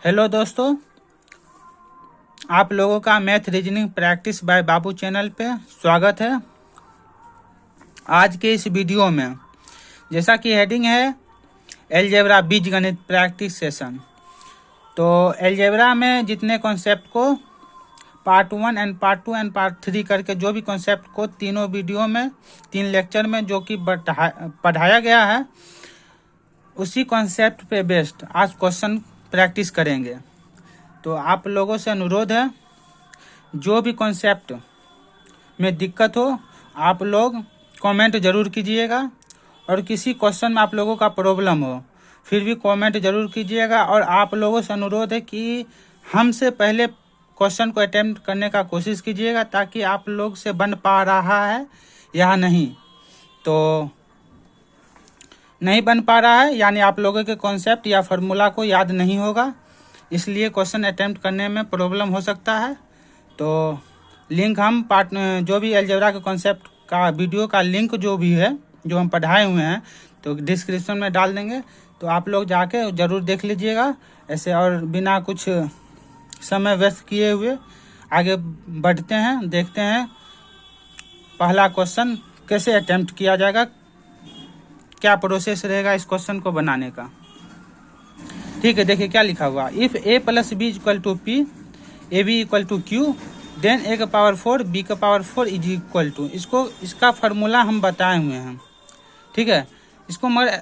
Hello दोस्तों, आप लोगों का math reasoning practice by Babu channel पे स्वागत है। आज के इस वीडियो में जैसा कि हेडिंग है अलजेब्रा बीजगणित प्रैक्टिस सेशन, तो अलजेब्रा में जितने कॉन्सेप्ट को part 1 and part 2 and part 3 करके जो भी कॉन्सेप्ट को तीनों वीडियो में 3 लेक्चर में जो कि पढ़ाया गया है, उसी कॉन्सेप्ट पे बेस्ड आज क्वेश्चन प्रैक्टिस करेंगे। तो आप लोगों से अनुरोध है, जो भी कॉन्सेप्ट में दिक्कत हो आप लोग कमेंट ज़रूर कीजिएगा, और किसी क्वेश्चन में आप लोगों का प्रॉब्लम हो फिर भी कमेंट ज़रूर कीजिएगा। और आप लोगों से अनुरोध है कि हमसे पहले क्वेश्चन को अटेम्प्ट करने का कोशिश कीजिएगा, ताकि आप लोग से बन पा रहा है या नहीं। तो नहीं बन पा रहा है यानी आप लोगों के कॉन्सेप्ट या फार्मूला को याद नहीं होगा, इसलिए क्वेश्चन अटेम्प्ट करने में प्रॉब्लम हो सकता है। तो लिंक हम जो भी अलजेब्रा के कॉन्सेप्ट का वीडियो का लिंक जो भी है जो हम पढ़ाए हुए हैं तो डिस्क्रिप्शन में डाल देंगे, तो आप लोग जाके ज़रूर देख लीजिएगा ऐसे। और बिना कुछ समय व्यस्त किए हुए आगे बढ़ते हैं, देखते हैं पहला क्वेश्चन कैसे अटेम्प्ट किया जाएगा, क्या प्रोसेस रहेगा इस क्वेश्चन को बनाने का। ठीक है, देखिए क्या लिखा हुआ। If a plus B equal to P, A B equal to Q, then a का पावर 4 b का पावर 4 इज इक्वल टू। इसका फार्मूला हम बताए हुए हैं। ठीक है, इसको मगर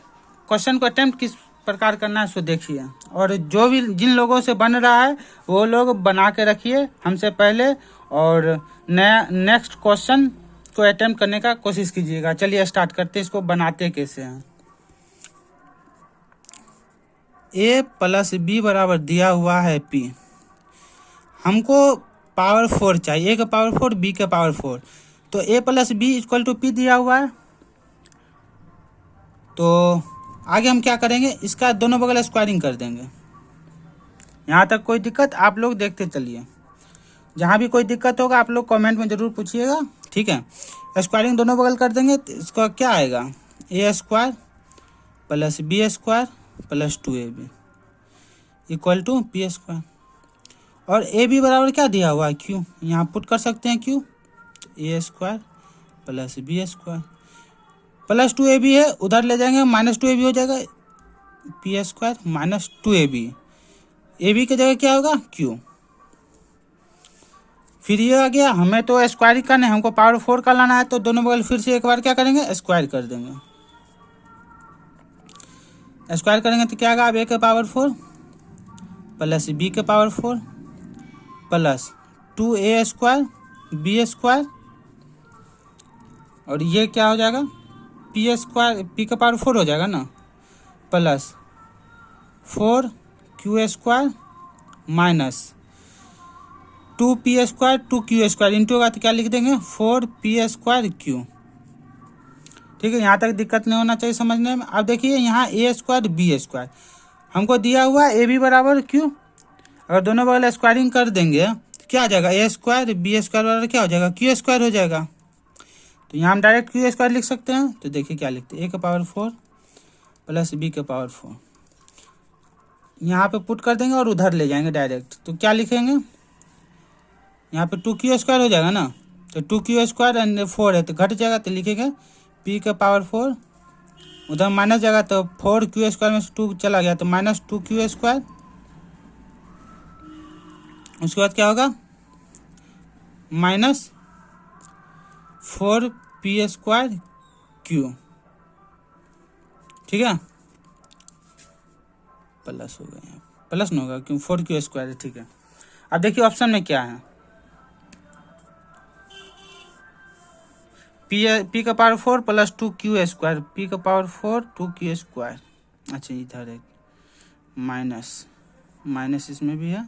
क्वेश्चन को अटेम्प्ट किस प्रकार करना है सो देखिए, और जो भी जिन लोगों से बन रहा है वो लोग बना के रखिए हमसे पहले, और नया नेक्स्ट क्वेश्चन को अटेम्प्ट करने का कोशिश कीजिएगा। चलिए स्टार्ट करते हैं, इसको बनाते कैसे हैं। a प्लस बी बराबर दिया हुआ है p, हमको पावर 4 चाहिए, a का पावर 4 b का पावर 4। तो a plus B equal to p दिया हुआ है, तो आगे हम क्या करेंगे, इसका दोनों बगल स्क्वायरिंग कर देंगे। यहाँ तक कोई दिक्कत आप लोग देखते चलिए, जहाँ भी कोई दिक्कत होगा आप लोग कमेंट में ज़रूर पूछिएगा। ठीक है, स्क्वायरिंग दोनों बगल कर देंगे तो इसका क्या आएगा, a square plus B square plus 2ab equal to P square. और ए बी बराबर क्या दिया हुआ है, क्यू, यहाँ पुट कर सकते हैं cube, A square plus B square plus 2ab है, उधर ले जाएंगे -2ab हो जाएगा, P square -2ab, A B की जगह क्या होगा क्यू। फिर ये आ गया, हमें तो स्क्वायर करना है, हमको पावर 4 का लाना है, तो दोनों बगल फिर से एक बार क्या करेंगे, स्क्वायर कर देंगे। स्क्वायर करेंगे तो क्या आएगा, अब a के पावर 4 प्लस बी के power 4 plus 2a square B square, और ये क्या हो जाएगा, पी स्क्वायर पी का पावर 4 हो जाएगा ना, plus 4q square minus 2p square 2q square into होगा तो क्या लिख देंगे 4p स्क्वायर q। ठीक है, यहाँ तक दिक्कत नहीं होना चाहिए समझने में। अब देखिए यहाँ a स्क्वायर बी स्क्वायर हमको दिया हुआ है, ए बी बराबर q, अगर दोनों बगल स्क्वायरिंग कर देंगे तो क्या आ जाएगा, ए स्क्वायर बी स्क्वायर बराबर क्या हो जाएगा, क्यू स्क्वायर हो जाएगा। तो यहाँ हम डायरेक्ट क्यू स्क्वायर लिख सकते हैं। तो देखिए क्या लिखते हैं, ए का पावर 4 प्लस बी का पावर 4, यहाँ पे पुट कर देंगे और उधर ले जाएंगे डायरेक्ट, तो क्या लिखेंगे, यहाँ पे 2q स्क्वायर हो जाएगा ना, तो 2q स्क्वायर एंड 4 है तो घट जाएगा, तो लिखेंगे p का पावर 4, उधर माइनस जाएगा तो 4q स्क्वायर में 2 चला गया तो -2q स्क्वायर, उसके बाद क्या होगा -4p स्क्वायर q। ठीक है, प्लस हो गया, प्लस नहीं होगा क्यों 4q स्क्वायर है। ठीक है, अब देखिए ऑप्शन में क्या है, पी का power 4 plus 2q square, P का पावर 4 2q स्क्वायर, अच्छा इधर है माइनस इसमें भी है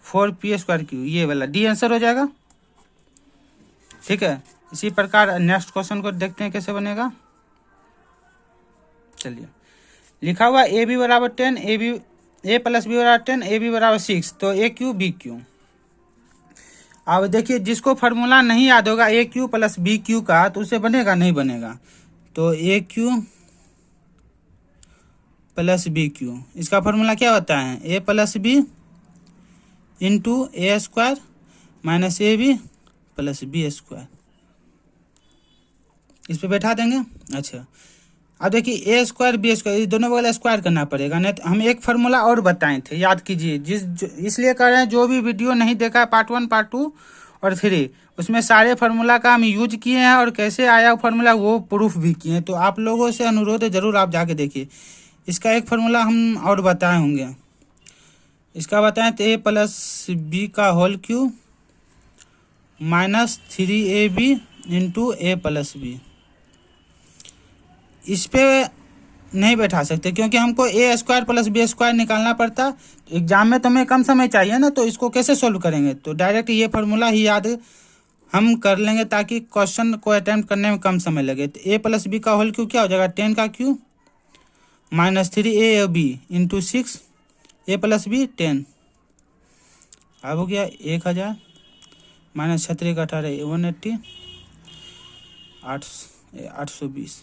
4p स्क्वायर q, ये वाला डी आंसर हो जाएगा। ठीक है, इसी प्रकार नेक्स्ट क्वेश्चन को देखते हैं कैसे बनेगा। चलिए, लिखा हुआ ए बी बराबर 10, ए प्लस बी बराबर 10, ए बी बराबर 6, तो ए क्यू बी क्यू। अब देखिए जिसको फार्मूला नहीं याद होगा A cube plus B cube का, तो उसे बनेगा नहीं बनेगा, तो A cube plus B cube, इसका फार्मूला क्या होता है, A plus B into A square minus A B plus B square, इस पे बैठा देंगे। अच्छा, अब देखिए ए स्क्वायर बी स्क्वायर, इस दोनों बगल स्क्वायर करना पड़ेगा, नहीं तो हम एक फार्मूला और बताए थे, याद कीजिए। इसलिए कर रहे हैं, जो भी वीडियो नहीं देखा है पार्ट 1 पार्ट 2 और 3, उसमें सारे फार्मूला का हम यूज किए हैं और कैसे आया फार्मूला वो प्रूफ भी किए हैं। तो आप लोगों से अनुरोध है, जरूर आप जाके देखिए। इसका एक फार्मूला हम और बताए होंगे, इसका बताएं तो ए प्लस बी का whole cube minus 3ab into A plus B. इस पे नहीं बैठा सकते क्योंकि हमको A square plus B square निकालना पड़ता। एग्जाम में तो हमें कम समय चाहिए ना, तो इसको कैसे सोल्व करेंगे? तो डायरेक्ट ये फार्मूला ही याद हम कर लेंगे ताकि क्वेश्चन को अटेम्प्ट करने में कम समय लगे। तो ए प्लस बी का होल क्यूब क्या हो जाएगा? 10 का क्यूब माइनस 3ab इंटू 6 ए प्लस बी 10, अब हो गया 1000 माइनस 36 का 18 180 820,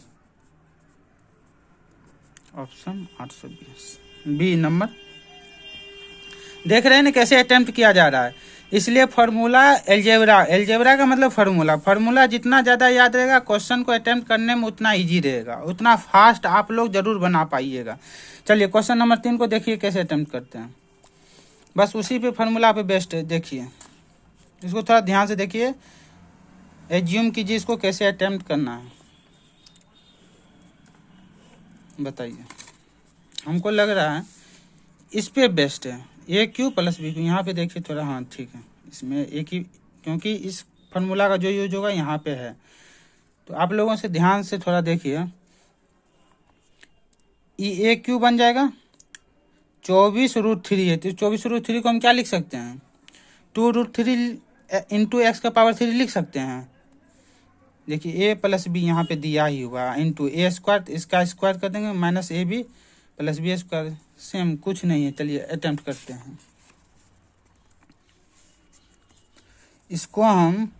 ऑप्शन 820 बी नंबर। देख रहे हैं ना कैसे अटेम्प्ट किया जा रहा है। इसलिए फार्मूला एलजेब्रा का मतलब फार्मूला जितना ज़्यादा याद रहेगा, क्वेश्चन को अटेम्प्ट करने में उतना इजी रहेगा, उतना फास्ट आप लोग जरूर बना पाइएगा। चलिए क्वेश्चन नंबर 3 को देखिए कैसे अटेम्प्ट करते हैं। बस उसी पे फार्मूला पे बेस्ट है, देखिए इसको थोड़ा ध्यान से देखिए, एज्यूम कीजिए इसको कैसे अटेम्प्ट करना है, बताइए। हमको लग रहा है इस पे बेस्ट है, A cube plus B Q. यहाँ पे देखिए थोड़ा, हाँ ठीक है, इसमें एक ही, क्योंकि इस फार्मूला का जो यूज होगा यहाँ पे है। तो आप लोगों से ध्यान से थोड़ा देखिए, ए क्यू बन जाएगा 24√3 है, तो 24√3 को हम क्या लिख सकते हैं? 2√3 इंटू एक्स का पावर 3 लिख सकते हैं। देखिए ए प्लस बी यहाँ पे दिया ही हुआ, इंटू ए स्क्वायर, इसका स्क्वायर कर देंगे minus A B plus B square, same कुछ नहीं है। चलिए अटेम्प्ट करते हैं। इसको हम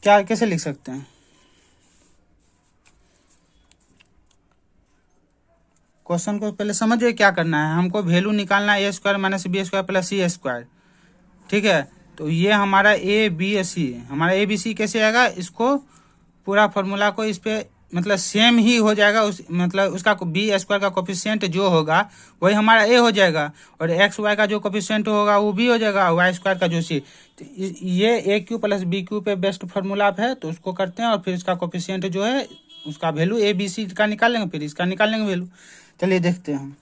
क्या कैसे लिख सकते हैं? क्वेश्चन को पहले समझिए क्या करना है। हमको वैल्यू निकालना है A square minus B square plus C square, ठीक है। तो ये हमारा ए बी सी, हमारा ए बी सी कैसे आएगा? इसको पूरा फार्मूला को इस पे मतलब सेम ही हो जाएगा, उस मतलब उसका बी स्क्वायर का कोफिशिएंट जो होगा वही हमारा ए हो जाएगा, और एक्स वाई का जो कोफिशिएंट होगा वो भी हो जाएगा, वाई स्क्वायर का जो सी। तो ये ए क्यू प्लस बी क्यू पे बेस्ट फार्मूला है, तो उसको करते हैं और फिर इसका कोफिशिएंट जो है उसका वैल्यू ए बी सी का निकाल लेंगे, फिर इसका निकाल लेंगे वैल्यू। चलिए देखते हैं हम।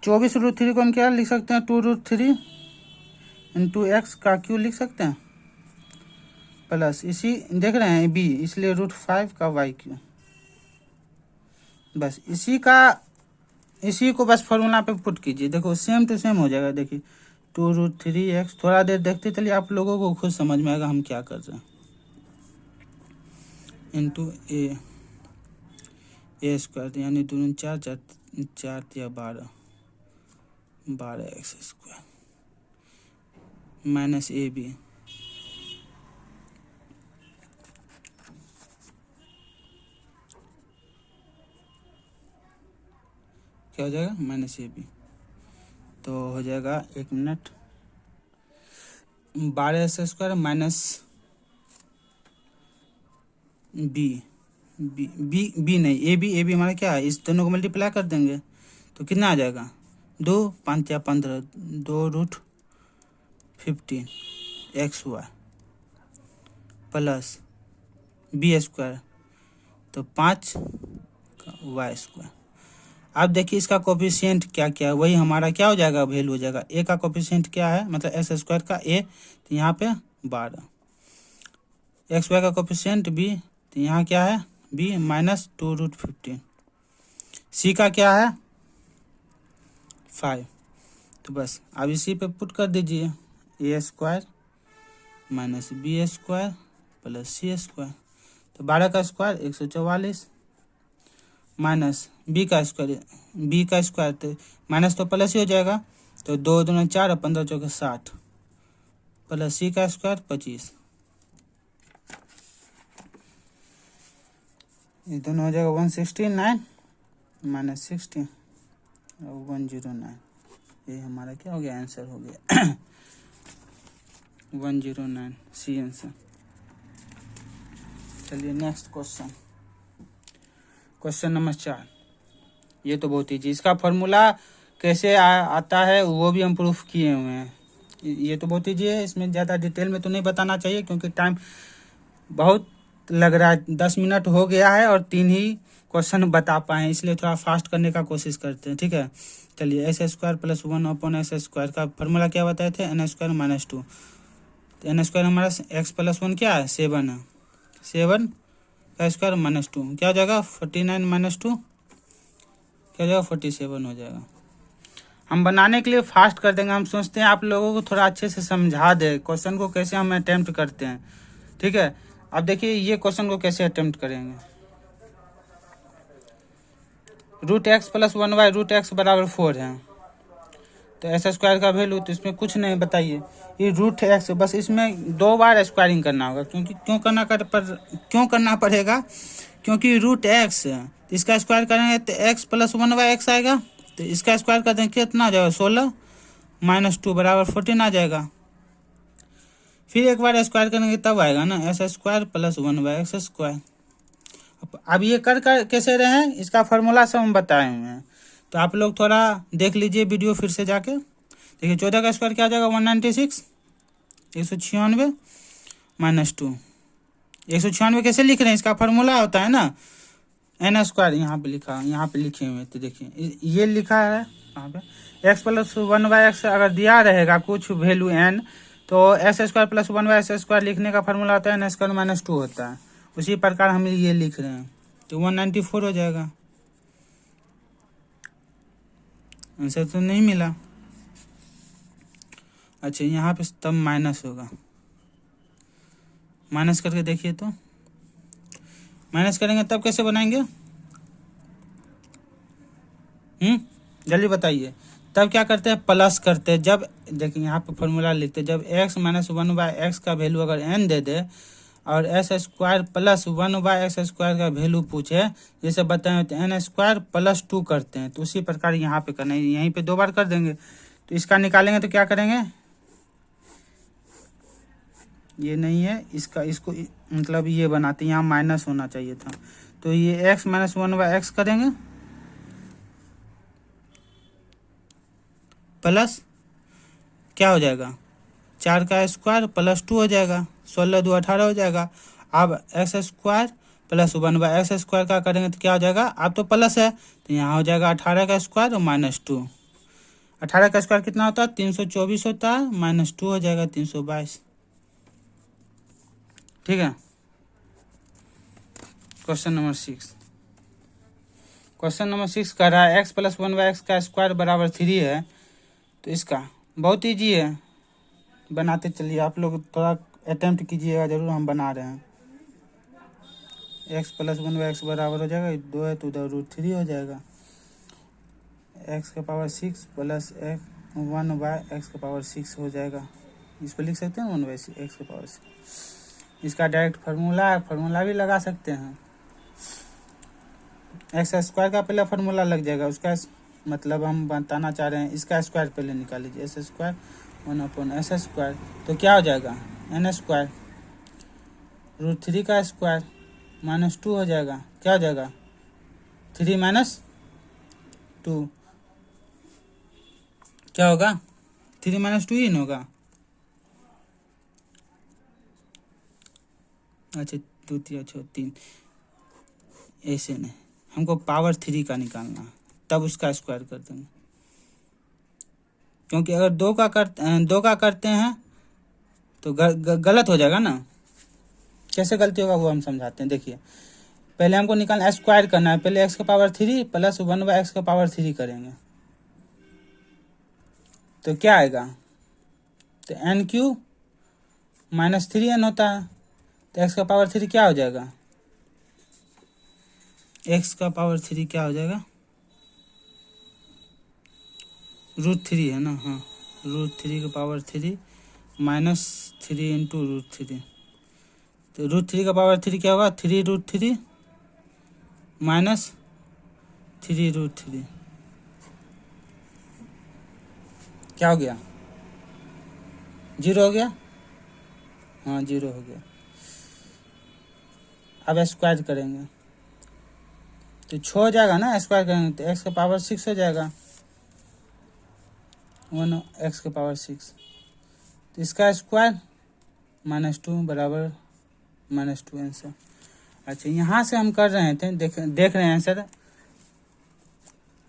24√3 को हम क्या लिख सकते हैं? 2√3 इंटू एक्स का क्यू लिख सकते हैं, प्लस इसी देख रहे हैं बी, इसलिए √5 का वाई क्यू। बस इसी को बस फार्मूला पे पुट कीजिए, देखो सेम टू सेम हो जाएगा। देखिए 2√3x, थोड़ा देर देखते चलिए, आप लोगों को खुद समझ में आएगा हम क्या कर रहे हैं। इंटू ए स्क्वायर यानी 2 4 4 4 या 12 X square minus A B क्या हो जाएगा? माइनस ए बी, तो हो जाएगा 1 minute 12 X square minus B नहीं, ए बी हमारा क्या है? इस दोनों को मल्टीप्लाई कर देंगे तो कितना आ जाएगा? 2 5 या 15, 2√15 X Y plus B square, तो 5 वाई स्क्वायर। अब देखिए इसका कोफिशिएंट क्या क्या है, वही हमारा क्या हो जाएगा? वैल्यू हो जाएगा। ए का कोफिशिएंट क्या है? मतलब एक्स स्क्वायर का ए, तो यहाँ पे 12, एक्स वाई का कोफिशिएंट बी, तो यहाँ क्या है? B minus 2√15। सी का क्या है? 5। तो बस अब इसी पे पुट कर दीजिए, A square minus B square plus C square, तो 12 का स्क्वायर 144 माइनस बी का स्क्वायर, तो माइनस तो प्लस ही हो जाएगा, तो 2 दूना 4 और 15 चौके 60 प्लस सी का स्क्वायर 25, ये दोनों हो जाएगा 169 माइनस 16 और 109। ये हमारा क्या हो गया? आंसर हो गया। 109 सी आंसर। चलिए नेक्स्ट क्वेश्चन, क्वेश्चन नंबर 4। ये तो बहुत ईजी, इसका फॉर्मूला कैसे आता है वो भी हम प्रूफ किए हुए हैं। ये तो बहुत ईजी है, इसमें ज़्यादा डिटेल में तो नहीं बताना चाहिए क्योंकि टाइम बहुत लग रहा है। 10 मिनट हो गया है और 3 ही क्वेश्चन बता पाए, इसलिए थोड़ा फास्ट करने का कोशिश करते हैं, ठीक है। चलिए एक्स स्क्वायर प्लस 1/x² का फॉर्मूला क्या बताए थे, n² - 2। तो n² हमारा x प्लस 1 क्या है, 7 है। 7 का स्क्वायर -2 क्या हो जाएगा, 49 - 2 क्या हो जाएगा, 47 हो जाएगा। हम बनाने के लिए फास्ट कर देंगे, हम सोचते हैं आप लोगों को थोड़ा अच्छे से समझा दे क्वेश्चन को कैसे हम अटेम्प्ट करते हैं, ठीक है। अब देखिए ये क्वेश्चन को कैसे अटेम्प्ट करेंगे। √x + 1y √x = 4 है। तो x² का वैल्यू, तो इसमें कुछ नहीं बताइए, ये √x, बस इसमें 2 बार स्क्वायरिंग करना होगा। क्योंकि क्यों करना पड़ेगा, क्योंकि √x इसका स्क्वायर करेंगे तो x + 1y x आएगा। तो इसका स्क्वायर कर देंगे कितना आ जाएगा, 16 - 2 = 14 आ जाएगा। फिर एक बार स्क्वायर करेंगे तब आएगा ना, x² + 1y x²। अब ये कर कैसे रहे हैं, इसका फॉर्मूला सब हम बताए हुए हैं, तो आप लोग थोड़ा देख लीजिए वीडियो फिर से जाके। देखिए 14 का स्क्वायर क्या आ जाएगा, 196, 196 - 2। 196 कैसे लिख रहे हैं, इसका फॉर्मूला होता है ना n², यहाँ पे लिखा, यहाँ पे लिखे हुए। तो देखिए ये लिखा है यहाँ पे, x + 1y x अगर दिया रहेगा कुछ वैल्यू n, तो x² + 1y x² लिखने का फॉर्मूला होता है n² - 2 होता है। उसी प्रकार हम ये लिख रहे हैं, तो 194 हो जाएगा। आंसर तो नहीं मिला। अच्छा यहाँ पे तब माइनस होगा, माइनस करके देखिए, तो माइनस करेंगे तब कैसे बनाएंगे, जल्दी बताइए। तब क्या करते हैं, प्लस करते हैं। जब देखिए यहाँ पे फॉर्मूला लिखते हैं, जब x - 1y x का वैल्यू अगर n दे दे और x² + 1y x² का वैल्यू पूछे, जैसे बताएं तो n² + 2 करते हैं, तो उसी प्रकार यहाँ पे करना है, यहीं पे 2 बार कर देंगे। तो इसका निकालेंगे तो क्या करेंगे, ये नहीं है, इसको मतलब ये बनाते, यहाँ माइनस होना चाहिए था। तो ये x - 1y x करेंगे प्लस क्या हो जाएगा, 4 का स्क्वायर + 2 हो जाएगा, 16 × 2 = 18 हो जाएगा। अब x² + 1y x² का करेंगे तो क्या हो जाएगा, अब तो प्लस है तो यहाँ हो जाएगा 18 का स्क्वायर -2। 18 का स्क्वायर कितना होता है, 324 होता है, -2 हो जाएगा 322, ठीक है। क्वेश्चन नंबर 6, क्वेश्चन नंबर 6 कह रहा है x + 1y x का स्क्वायर = 3 है। तो इसका बहुत ईजी है, बनाते चलिए, आप लोग थोड़ा अटेम्प्ट कीजिएगा जरूर, हम बना रहे हैं। x + 1y x बराबर हो जाएगा, 2 है तो उधर √3 हो जाएगा, x⁻6 + 1y x⁻6 हो जाएगा। इसको लिख सकते हैं 1y x⁻6। इसका डायरेक्ट फार्मूला है, फार्मूला भी लगा सकते हैं। x² का पहले फार्मूला लग जाएगा, उसका मतलब हम बताना चाह रहे हैं, इसका स्क्वायर पहले निकाल लीजिए, s² 1/s²। तो क्या हो जाएगा, n² √3 का स्क्वायर -2 हो जाएगा, क्या हो जाएगा, 3 - 2 क्या होगा, 3 - 2 ही होगा। अच्छा 2 3 3, ऐसे नहीं, हमको पावर 3 का निकालना है, तब उसका स्क्वायर कर देंगे। क्योंकि अगर 2 का करते हैं तो गलत हो जाएगा ना। कैसे गलती होगा वो हम समझाते हैं। देखिए पहले हमको निकालना स्क्वायर करना है, पहले x⁻3 + 1y x⁻3 करेंगे तो क्या आएगा, तो n³ - 3n होता है, तो x⁻3 क्या हो जाएगा, x⁻3 क्या हो जाएगा, √3 है ना, हाँ √3 का पावर 3 -3 × √3। तो √3 का पावर 3 क्या होगा, 3√3 -3√3 क्या हो गया, 0 हो गया। हाँ 0 हो गया। अब स्क्वायर करेंगे तो 6 हो जाएगा ना, स्क्वायर करेंगे तो x का पावर 6 हो जाएगा, 1x का पावर 6। तो इसका स्क्वायर -2 बराबर -2 आंसर। अच्छा यहाँ से हम कर रहे थे, देख रहे हैं आंसर।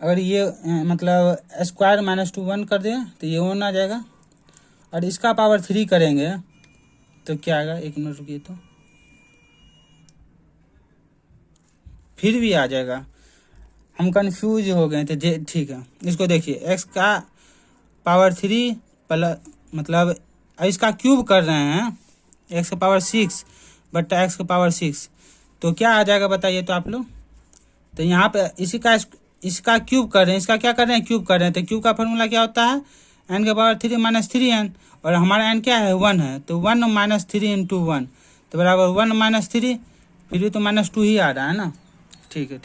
अगर ये मतलब स्क्वायर -2 1 कर दें तो ये 1 आ जाएगा, और इसका पावर 3 करेंगे तो क्या आएगा, 1 मिनट रुकिए, तो फिर भी आ जाएगा। हम कंफ्यूज हो गए थे। ठीक है, इसको देखिए, x का पावर 3 प्लस मतलब इसका क्यूब कर रहे हैं, x का पावर 6 बट्टा x का पावर 6, तो क्या आ जाएगा बताइए तो आप लोग। तो यहाँ पे इसका क्यूब कर रहे हैं, इसका क्या कर रहे हैं, क्यूब कर रहे हैं। तो क्यूब का फॉर्मूला क्या होता है, n का पावर 3 - 3n, और हमारा n क्या है, 1 है, तो 1 - 3 इंटू 1 तो बराबर 1 - 3, फिर भी तो -2 ही आ रहा है ना। ठीक है,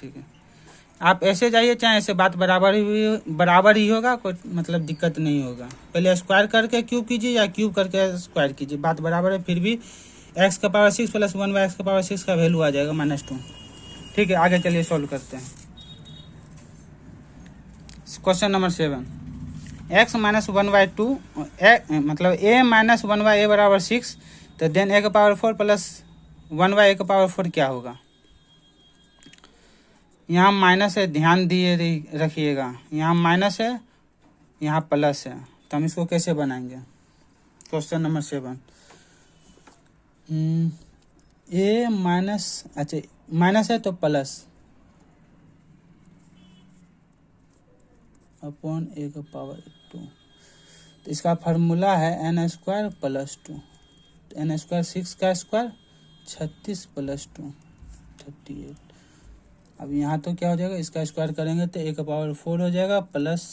आप ऐसे जाइए चाहे ऐसे, बात बराबर ही होगा, कोई मतलब दिक्कत नहीं होगा। पहले स्क्वायर करके क्यूब कीजिए या क्यूब करके स्क्वायर कीजिए, बात बराबर है। फिर भी x का पावर 6 प्लस 1/x का पावर 6 का वैल्यू आ जाएगा -2। ठीक है, आगे चलिए सॉल्व करते हैं। क्वेश्चन नंबर 7, x - 1/2 मतलब a - 1/a बराबर 6, तो देन a का पावर 4 प्लस 1/a का पावर 4 क्या होगा। यहाँ माइनस है, ध्यान दिए रखिएगा, यहाँ माइनस है, यहाँ प्लस है, तो हम इसको कैसे बनाएंगे। क्वेश्चन नंबर 7, ए माइनस, अच्छा माइनस है तो प्लस अपॉन ए का पावर 2, तो इसका फार्मूला है n² प्लस 2, तो n² 6 का स्क्वायर 36 प्लस 2 38। अब यहाँ तो क्या हो जाएगा, इसका स्क्वायर करेंगे तो a का पावर 4 हो जाएगा प्लस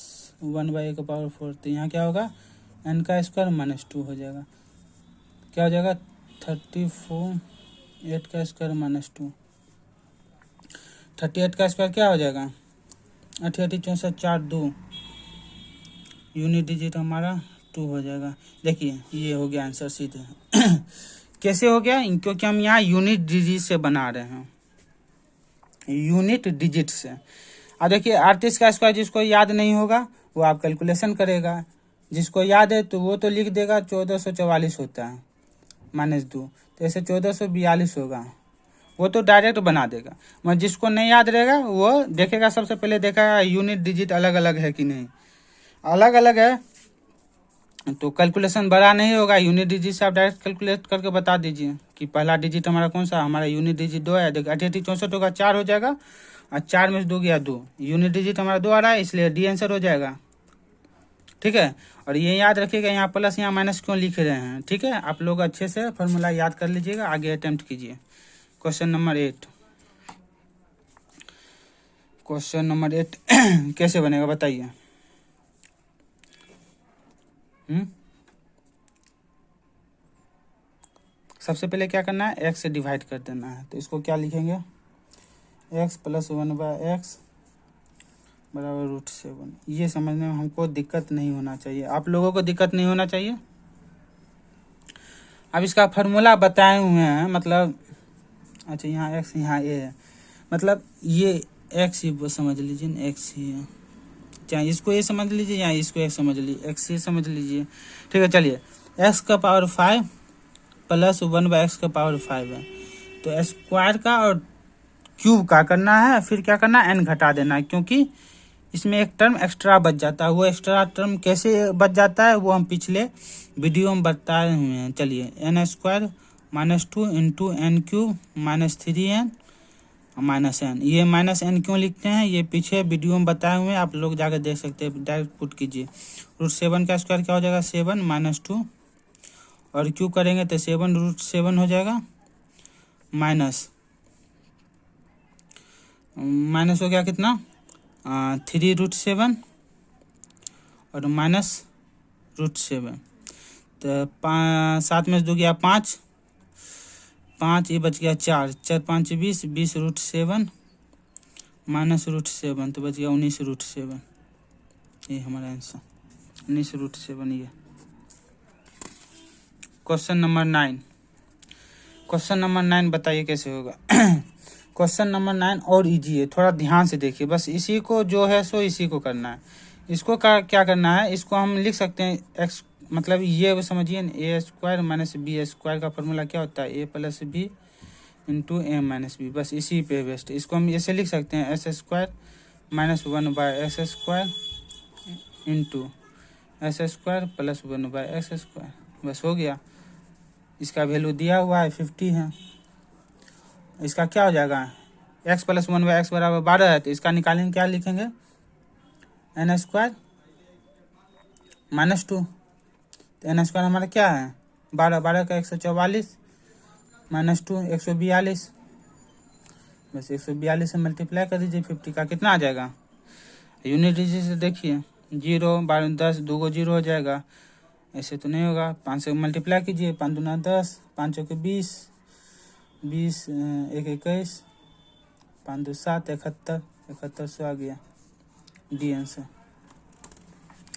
1/a का पावर 4, तो यहाँ क्या होगा, n का स्क्वायर -2 हो जाएगा, क्या हो जाएगा 34, 8 का स्क्वायर -2, 38 का स्क्वायर क्या हो जाएगा, 88 64 4 2, यूनिट डिजिट हमारा 2 हो जाएगा। देखिए ये हो गया आंसर सीधे। कैसे हो गया, क्योंकि हम यहाँ यूनिट डिजिट से बना रहे हैं, यूनिट डिजिट से। अब देखिए 38 का स्क्वायर जिसको याद नहीं होगा वो आप कैलकुलेशन करेगा, जिसको याद है तो वो तो लिख देगा 1444 होता है -2, तो ऐसे 1442 होगा, वो तो डायरेक्ट बना देगा। मगर जिसको नहीं याद रहेगा वो देखेगा, सबसे पहले देखेगा यूनिट डिजिट अलग अलग है कि नहीं, अलग अलग है तो कैलकुलेशन बड़ा नहीं होगा। यूनिट डिजिट से आप डायरेक्ट कैलकुलेट करके बता दीजिए कि पहला डिजिट हमारा कौन सा, हमारा यूनिट डिजिट 2 है। देखिए 88 64 होगा 4 हो जाएगा, और 4 में से 2 गया 2, यूनिट डिजिट हमारा 2 आ रहा है, इसलिए डी आंसर हो जाएगा। ठीक है, और ये याद रखिएगा यहाँ प्लस यहाँ माइनस क्यों लिख रहे हैं। ठीक है, आप लोग अच्छे से फॉर्मूला याद कर लीजिएगा, आगे अटेम्प्ट कीजिए। क्वेश्चन नंबर 8, क्वेश्चन नंबर 8 कैसे बनेगा बताइए। सबसे पहले क्या करना है, x से डिवाइड कर देना है, तो इसको क्या लिखेंगे, x प्लस 1/x बराबर √7। ये समझने में हमको दिक्कत नहीं होना चाहिए, आप लोगों को दिक्कत नहीं होना चाहिए। अब इसका फार्मूला बताए हुए हैं, मतलब अच्छा यहाँ x यहाँ a है, मतलब ये x ही समझ लीजिए ना, x ही है, चाहे इसको a समझ लीजिए या इसको x समझ लीजिए, x ही समझ लीजिए। ठीक है, चलिए x का पावर 5 प्लस 1/x का पावर 5 है, तो स्क्वायर का और क्यूब का करना है, फिर क्या करना है, n घटा देना है, क्योंकि इसमें एक टर्म एक्स्ट्रा बच जाता है। वो एक्स्ट्रा टर्म कैसे बच जाता है वो हम पिछले वीडियो में बताए हुए हैं। चलिए n² -2 into n³ -3n -n, ये -n क्यों लिखते हैं ये पीछे वीडियो में बताए हुए हैं, आप लोग जाकर देख सकते हैं, डायरेक्ट पुट कीजिए। √7 का स्क्वायर क्या हो जाएगा, 7 -2, और क्यों करेंगे तो 7 √7 हो जाएगा, माइनस हो गया कितना 3√7 और -√7, तो 7 में से 2 गया 5, ये बच गया 4, 4 5 20, 20√7 -√7, तो बच गया 19√7। ये हमारा आंसर 19√7 ये। क्वेश्चन नंबर 9, क्वेश्चन नंबर 9 बताइए कैसे होगा। क्वेश्चन नंबर 9 और इजी है, थोड़ा ध्यान से देखिए, बस इसी को जो है सो इसी को करना है। इसको क्या करना है, इसको हम लिख सकते हैं एक्स, मतलब ये समझिए ए स्क्वायर माइनस बी स्क्वायर का फॉर्मूला क्या होता है, A plus B into A minus B, बस इसी पे बेस्ट। इसको हम ऐसे लिख सकते हैं S square minus 1/x square into S square plus 1/x square, बस हो गया। इसका वैल्यू दिया हुआ है 50 है। इसका क्या हो जाएगा, x प्लस 1/x बराबर 12 है, तो इसका निकालेंगे, क्या लिखेंगे, एन स्क्वायर माइनस 2। तो एन स्क्वायर हमारा क्या है 12, 12 का 144 माइनस 2 142, बस 142 से मल्टीप्लाई कर दीजिए। 50 का कितना आ जाएगा, यूनिट डिजिट से देखिए 0 12 10 2 को 0 हो जाएगा, ऐसे तो नहीं होगा। 5 से मल्टीप्लाई कीजिए, 5 दूना 10, 5 के 20, 20 1 21, 5 2 7 71, 71 आ गया डी आंसर,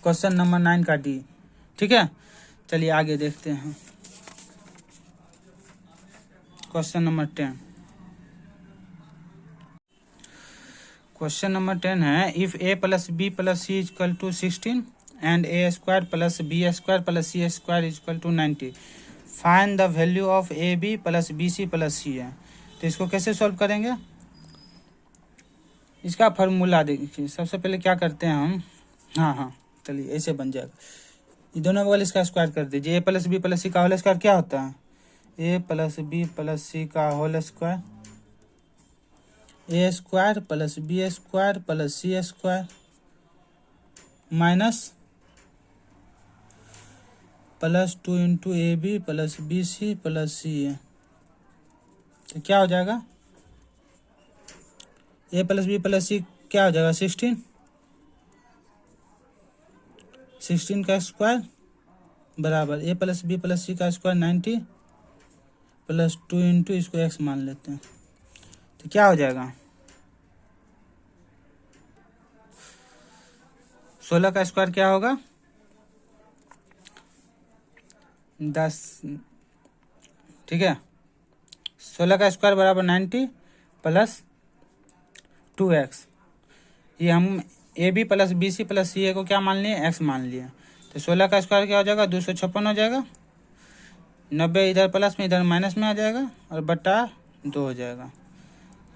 क्वेश्चन नंबर 9 का डी। ठीक है, चलिए आगे देखते हैं। क्वेश्चन नंबर 10, क्वेश्चन नंबर 10 है, if A plus B plus C is equal to 16 and A square plus B square plus C square is equal to 90, find the value of A B plus B C plus C है। तो इसको कैसे solve करेंगे, इसका formula देखिए। सबसे पहले क्या करते हैं हम, हाँ चलिए ऐसे बन जाएगा, ये दोनों बगल इसका स्क्वायर कर दीजिए। A plus B plus C का होल स्क्वायर क्या होता है, A plus B plus C का whole square, A square plus B square plus C square minus plus 2 into A B plus B C plus C A. तो क्या हो जाएगा, A plus B plus C क्या हो जाएगा 16, 16 का square बराबर A plus B plus C का स्क्वायर 90 प्लस 2 इंटू इसको एक्स मान लेते हैं। तो क्या हो जाएगा, 16 का स्क्वायर क्या होगा 10, ठीक है। 16 का स्क्वायर बराबर 90 प्लस 2x, ये हम A B plus B C plus C A को क्या मान लिए, एक्स मान लिए। तो 16 का स्क्वायर क्या हो जाएगा 256 हो जाएगा, 90 इधर प्लस में इधर माइनस में आ जाएगा और बटा 2 हो जाएगा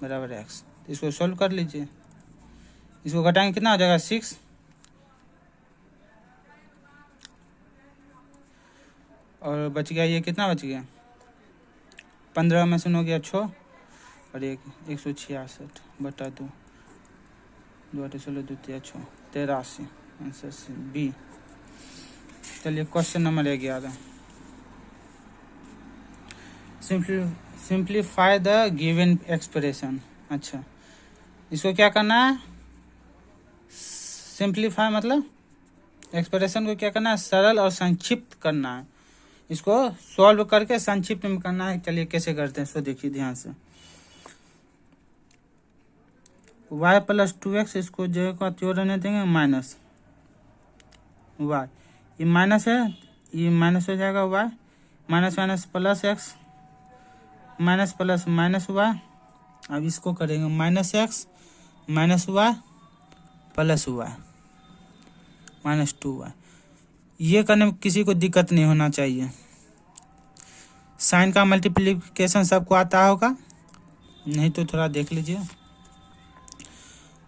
बराबर एक्स। तो इसको सोल्व कर लीजिए, इसको घटाएंगे कितना हो जाएगा 6, और बच गया ये कितना बच गया 15 में से हो गया 6 और 166 बटा 2, 2 8 16 2 3 6 83, आंसर से बी। चलिए question number 11, simplify the given expression. अच्छा, इसको क्या करना है, सिंप्लीफाई मतलब एक्सप्रेशन को क्या करना है, सरल और संक्षिप्त करना है। इसको सॉल्व करके संक्षिप्त में करना है। चलिए कैसे करते हैं, सो देखिए ध्यान से। y प्लस 2x, इसको जो का जोड़ रहने देंगे माइनस y, ये माइनस है, ये माइनस हो जाएगा y, minus minus plus X, minus plus minus Y. अब इसको करेंगे minus X minus Y plus Y minus 2y। ये करने में किसी को दिक्कत नहीं होना चाहिए। साइन का मल्टीप्लिकेशन सबको आता होगा, नहीं तो थोड़ा देख लीजिए।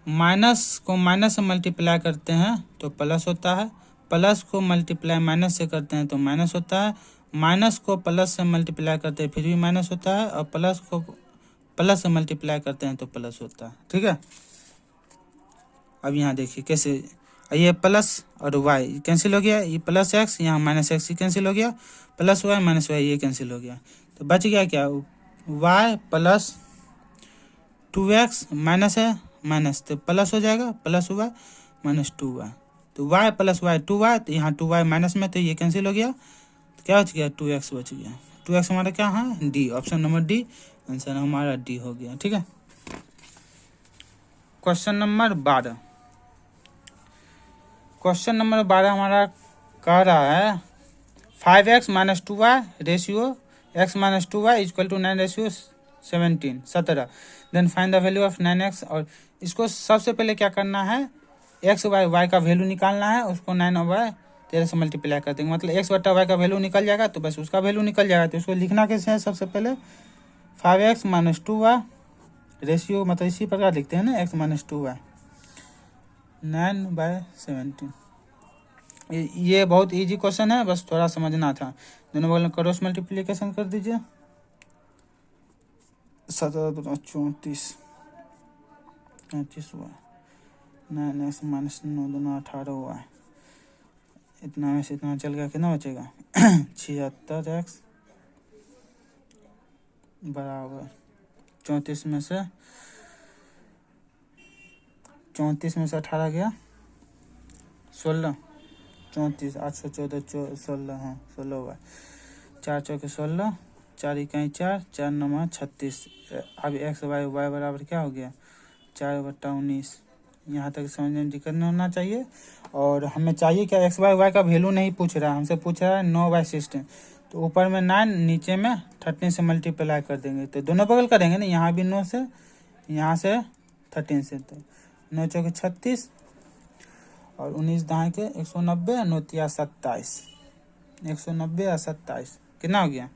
माइनस को माइनस से मल्टीप्लाई करते हैं तो प्लस होता है, प्लस को मल्टीप्लाई माइनस से करते हैं तो माइनस होता है, माइनस को प्लस से मल्टीप्लाई करते हैं फिर भी माइनस होता है, और प्लस को प्लस से मल्टीप्लाई करते हैं तो प्लस होता है। ठीक है, अब यहाँ देखिए कैसे, ये प्लस और वाई कैंसिल हो गया, ये प्लस एक्स यहाँ माइनस एक्स कैंसिल हो गया, प्लस वाई माइनस वाई ये कैंसिल हो गया। तो बच गया क्या, वाई प्लस 2x माइनस है माइनस, तो प्लस हो जाएगा प्लस वाई माइनस 2y। तो y प्लस वाई 2y, तो यहाँ 2y माइनस में तो ये कैंसिल हो गया, तो क्या बच गया 2x बच गया। 2x हमारा क्या है D, option number D, answer हमारा डी हो गया। ठीक है, क्वेश्चन नंबर 12, क्वेश्चन नंबर 12 हमारा कह रहा है 5x minus 2y ratio x minus 2y equal to 9:17 17। Then find the value of 9x। और इसको सबसे पहले क्या करना है, x बाय y का वैल्यू निकालना है, उसको 9/13 से मल्टीप्लाई कर देंगे, मतलब x बट्टा y का वैल्यू निकल जाएगा, तो बस उसका वैल्यू निकल जाएगा। तो उसको लिखना कैसे है, सबसे पहले 5x माइनस 2y रेशियो, मतलब इसी प्रकार लिखते हैं ना, x माइनस 2y 9/17। ये बहुत इजी क्वेश्चन है, बस थोड़ा समझना था। दोनों बगल में क्रॉस मल्टीप्लिकेशन कर दीजिए। 17×34 35y 9x माइनस 9×18y, इतना में से इतना चल गया, कितना बचेगा 76x बराबर 34 में से 18 गया 16, 34 814 16, हाँ 16 4 चौके 16, 4 इकाई 4 4 9 36। अब एक्स वाई बराबर क्या हो गया 4/19। यहाँ तक समझने में दिक्कत नहीं होना चाहिए। और हमें चाहिए क्या, एक्स वाई का वैल्यू नहीं पूछ रहा है, हमसे पूछ रहा है 9/16। तो ऊपर में 9, नीचे में 13 से मल्टीप्लाई कर देंगे, तो दोनों बगल करेंगे ना, यहाँ भी 9 से, यहाँ से 13 से, तो 9 चौके 36 और 19 दाएँ के 190, 9 तिया 27, 190 और 27 कितना हो गया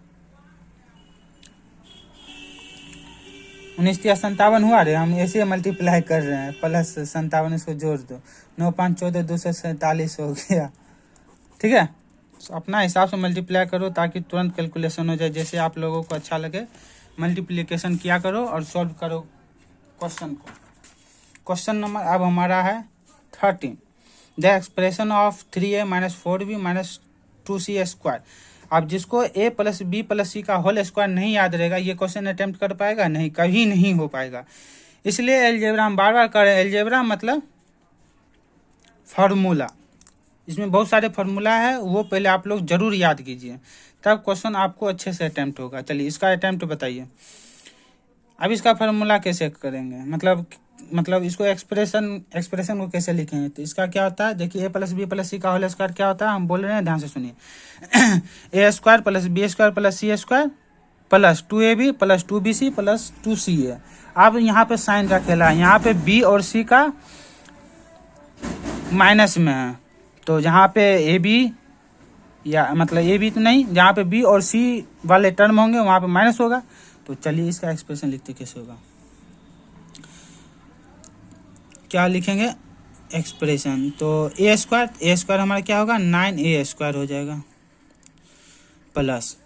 19 तिया 57 हुआ रे। हम ऐसे मल्टीप्लाई कर रहे हैं, प्लस 57 इसको जोड़ दो, 9 5 14 247 हो गया। ठीक है, तो अपना हिसाब से मल्टीप्लाई करो ताकि तुरंत कैलकुलेशन हो जाए, जैसे आप लोगों को अच्छा लगे। मल्टीप्लिकेशन किया करो और सॉल्व करो क्वेश्चन को। क्वेश्चन नंबर अब हमारा है 13। The expression of 3a minus 4b minus 2c square. अब जिसको a plus B plus C का होल स्क्वायर नहीं याद रहेगा, ये क्वेश्चन अटेम्प्ट कर पाएगा नहीं, कभी नहीं हो पाएगा। इसलिए एलजेब्रा हम बार बार करें। एलजेब्रा मतलब फार्मूला, इसमें बहुत सारे फार्मूला है, वो पहले आप लोग जरूर याद कीजिए, तब क्वेश्चन आपको अच्छे से अटेम्प्ट होगा। चलिए इसका अटेम्प्ट बताइए। अब इसका फार्मूला कैसे करेंगे, मतलब इसको एक्सप्रेशन को कैसे लिखेंगे। तो इसका क्या होता है, देखिए a plus B plus C का होल स्क्वायर क्या होता है, हम बोल रहे हैं, ध्यान से सुनिए। a square plus B square plus C square plus 2ab plus 2bc plus 2ca। अब यहाँ पे साइन का खेला है, यहाँ पे b और c का माइनस में है, तो जहाँ पे ए बी या मतलब ए बी तो नहीं, जहाँ पे बी और सी वाले टर्म होंगे वहाँ पे माइनस होगा। तो चलिए इसका एक्सप्रेशन लिखते कैसे होगा, क्या लिखेंगे एक्सप्रेशन। तो ए स्क्वायर हमारा क्या होगा 9a स्क्वायर हो जाएगा, प्लस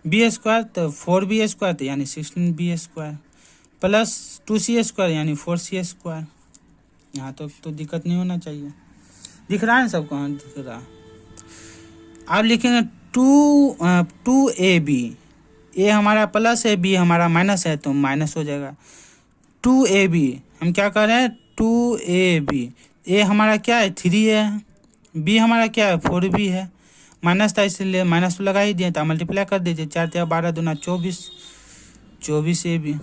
बी स्क्वायर तो 4b स्क्वायर तो यानी 16b square, plus 2c square यानी 4c स्क्वायर। यहाँ तो दिक्कत नहीं होना चाहिए, दिख रहा है सबको, हाँ दिख रहा। अब लिखेंगे 2ab, ए हमारा प्लस है, बी हमारा माइनस है, तो माइनस हो जाएगा। 2ab हम क्या कर रहे हैं 2ab, ए हमारा क्या है 3 है, बी हमारा क्या है 4b है, माइनस था इसलिए माइनस तो लगा ही दिए, तो मल्टीप्लाई कर दीजिए, 4 या 12 दूना 24ab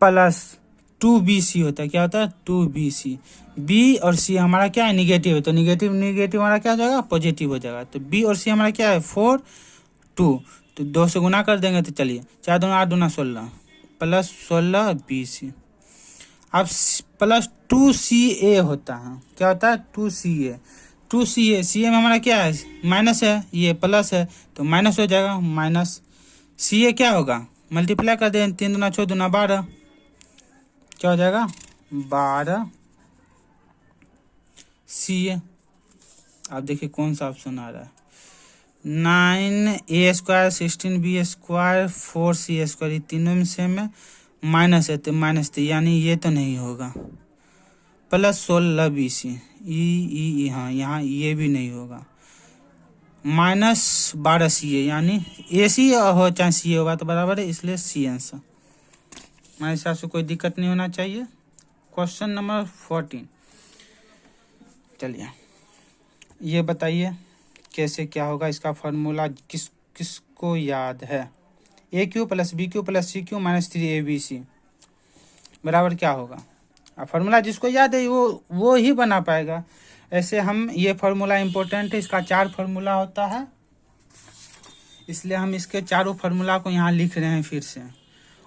प्लस 2bc होता है, क्या होता है 2bc। b और c हमारा क्या है निगेटिव है, तो निगेटिव हमारा क्या हो जाएगा पॉजिटिव हो जाएगा। तो b और c हमारा क्या है 4 2, तो 2 से गुना कर देंगे, तो चलिए 4 दूना 8 दूना 16 प्लस 16bc। अब प्लस 2ca होता है, क्या होता है 2ca में हमारा क्या है माइनस है, ये प्लस है तो माइनस हो जाएगा, माइनस ca क्या होगा मल्टीप्लाई कर दें, 3 दूना 6 दूना 12, क्या हो जाएगा 12 ca। अब देखिए कौन सा ऑप्शन आ रहा है, 9a square 16b square 4c square, ये तीनों में सेम है, माइनस है तो माइनस थी, यानी ये तो नहीं होगा, प्लस 16bc ई हाँ यहाँ ये भी नहीं होगा, माइनस 12ca यानी ac हो चाहे ca होगा तो बराबर है, इसलिए c आंसर। हमारे हिसाब से कोई दिक्कत नहीं होना चाहिए। क्वेश्चन नंबर 14, चलिए ये बताइए कैसे क्या होगा, इसका फार्मूला किसको याद है, A cube plus B cube plus C cube minus 3abc बराबर क्या होगा। अब फार्मूला जिसको याद है वो ही बना पाएगा। ऐसे हम ये फार्मूला इम्पोर्टेंट है, इसका 4 फार्मूला होता है, इसलिए हम इसके चारों फार्मूला को यहाँ लिख रहे हैं फिर से।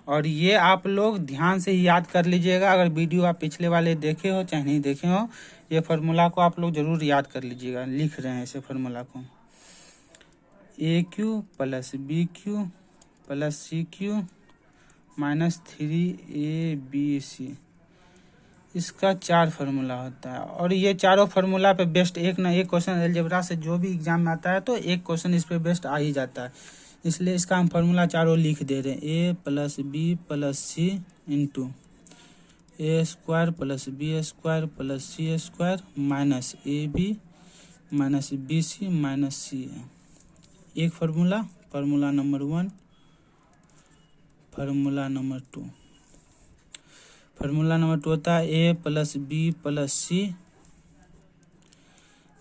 और ये आप लोग ध्यान से ही याद कर लीजिएगा। अगर वीडियो आप पिछले वाले देखे हो चाहे नहीं देखे हो, ये फार्मूला को आप लोग जरूर याद कर लीजिएगा। लिख रहे हैं इसे फार्मूला को, A cube plus B cube plus C cube minus 3ab। इसका 4 फार्मूला होता है और ये चारों फार्मूला पे बेस्ट एक ना एक क्वेश्चन अलजेब्रा से जो भी एग्जाम में आता है तो एक क्वेश्चन इस पे बेस्ट आ ही जाता है। इसलिए इसका हम फार्मूला चारों लिख दे रहे हैं, A plus B plus C into A square plus B square plus C square minus A B minus B C minus C है। एक formula, formula number 1, formula number 2। Formula number 2 होता है A plus B plus C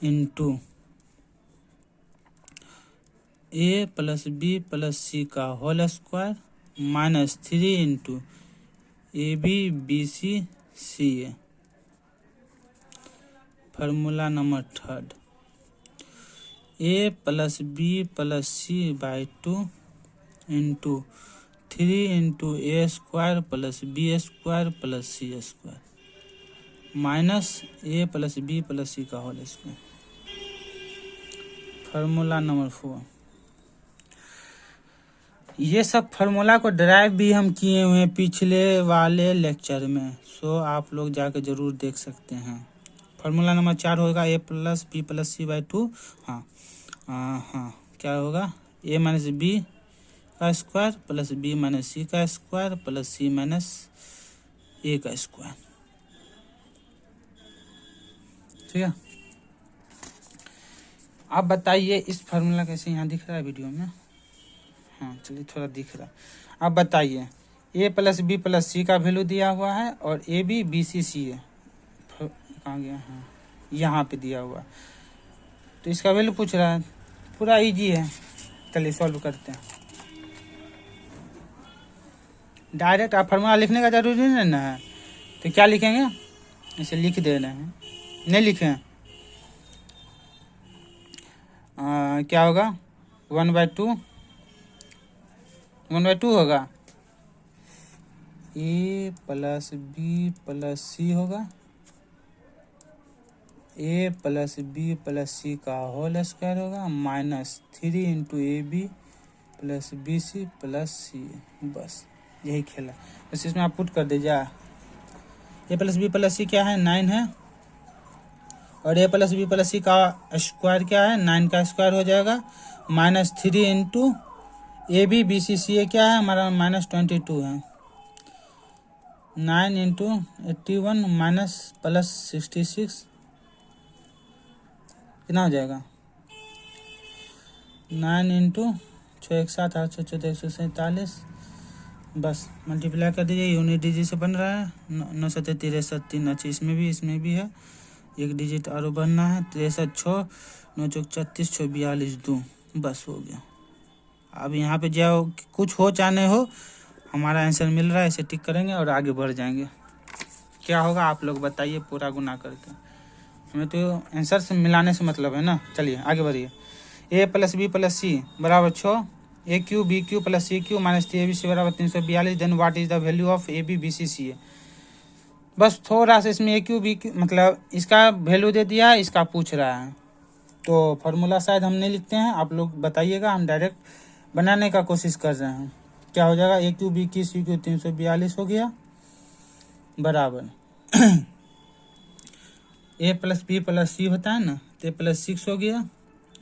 into A plus B plus C का whole square minus 3 into A B B C C A. Formula number 3, A plus B plus C by 2 into 3 into A square plus B square plus C square minus A plus B plus C का whole square. Formula number 4, ये सब formula को drive भी हम किए हुए हैं पिछले वाले लेक्चर में, सो आप लोग जाकर जरूर देख सकते हैं। फार्मूला नंबर 4 होगा A plus B plus C by 2। हाँ क्या होगा, ए माइनस बी का square plus B minus C का square plus C minus A का स्क्वायर। ठीक है, आप बताइए इस फार्मूला कैसे यहाँ दिख रहा है वीडियो में? हाँ चलिए थोड़ा दिख रहा है। आप बताइए, ए प्लस बी प्लस सी का वैल्यू दिया हुआ है और A B B C C है, कहाँ गया? हाँ यहाँ पे दिया हुआ, तो इसका वैल्यू पूछ रहा है। पूरा इजी है, चलिए सॉल्व करते हैं। डायरेक्ट आप फार्मूला लिखने का जरूरी नहीं ना है, तो क्या लिखेंगे, इसे लिख दे रहे हैं, नहीं लिखें। क्या होगा, 1/2 होगा, A plus B plus C होगा, A plus B plus C का होल स्क्वायर होगा minus 3 into A B plus B C plus C. बस यही खेला, बस इसमें आप पुट कर दीजिए। A plus B plus C क्या है, 9 है, और A plus B plus C का स्क्वायर क्या है, 9 का स्क्वायर हो जाएगा minus 3 into A B B C C ए क्या है हमारा, माइनस 22 है। 9 इंटू 81 माइनस प्लस 66 कितना हो जाएगा, 9 इंटू 6 1 7 8 6 14 147। बस मल्टीप्लाई कर दीजिए, यूनिट डिजिट से बन रहा है। 9 7 63 3 अच्छी, इसमें भी है, एक डिजिट और बनना है। 63 6 9 4 36 6 42 2, बस हो गया। अब यहाँ पे जाओ, कुछ हो चाहे नहीं हो, हमारा आंसर मिल रहा है, इसे टिक करेंगे और आगे बढ़ जाएंगे। क्या होगा आप लोग बताइए, पूरा गुना करके। हमें तो आंसर से मिलाने से मतलब है ना। चलिए आगे बढ़िए। A plus B plus C बराबर 6, A cube B cube plus C cube minus 3ab बराबर 342। Then what is the value of A B B C C A. बस थोड़ा सा इसमें ए क्यू बी क्यू मतलब इसका वैल्यू दे दिया है, इसका पूछ रहा है, तो फार्मूला शायद हम नहीं लिखते हैं, आप लोग बताइएगा, हम डायरेक्ट बनाने का कोशिश कर रहे हैं। क्या हो जाएगा, A cube B cube C cube 342 हो गया बराबर A plus B plus C होता है ना, तो ए प्लस 6 हो गया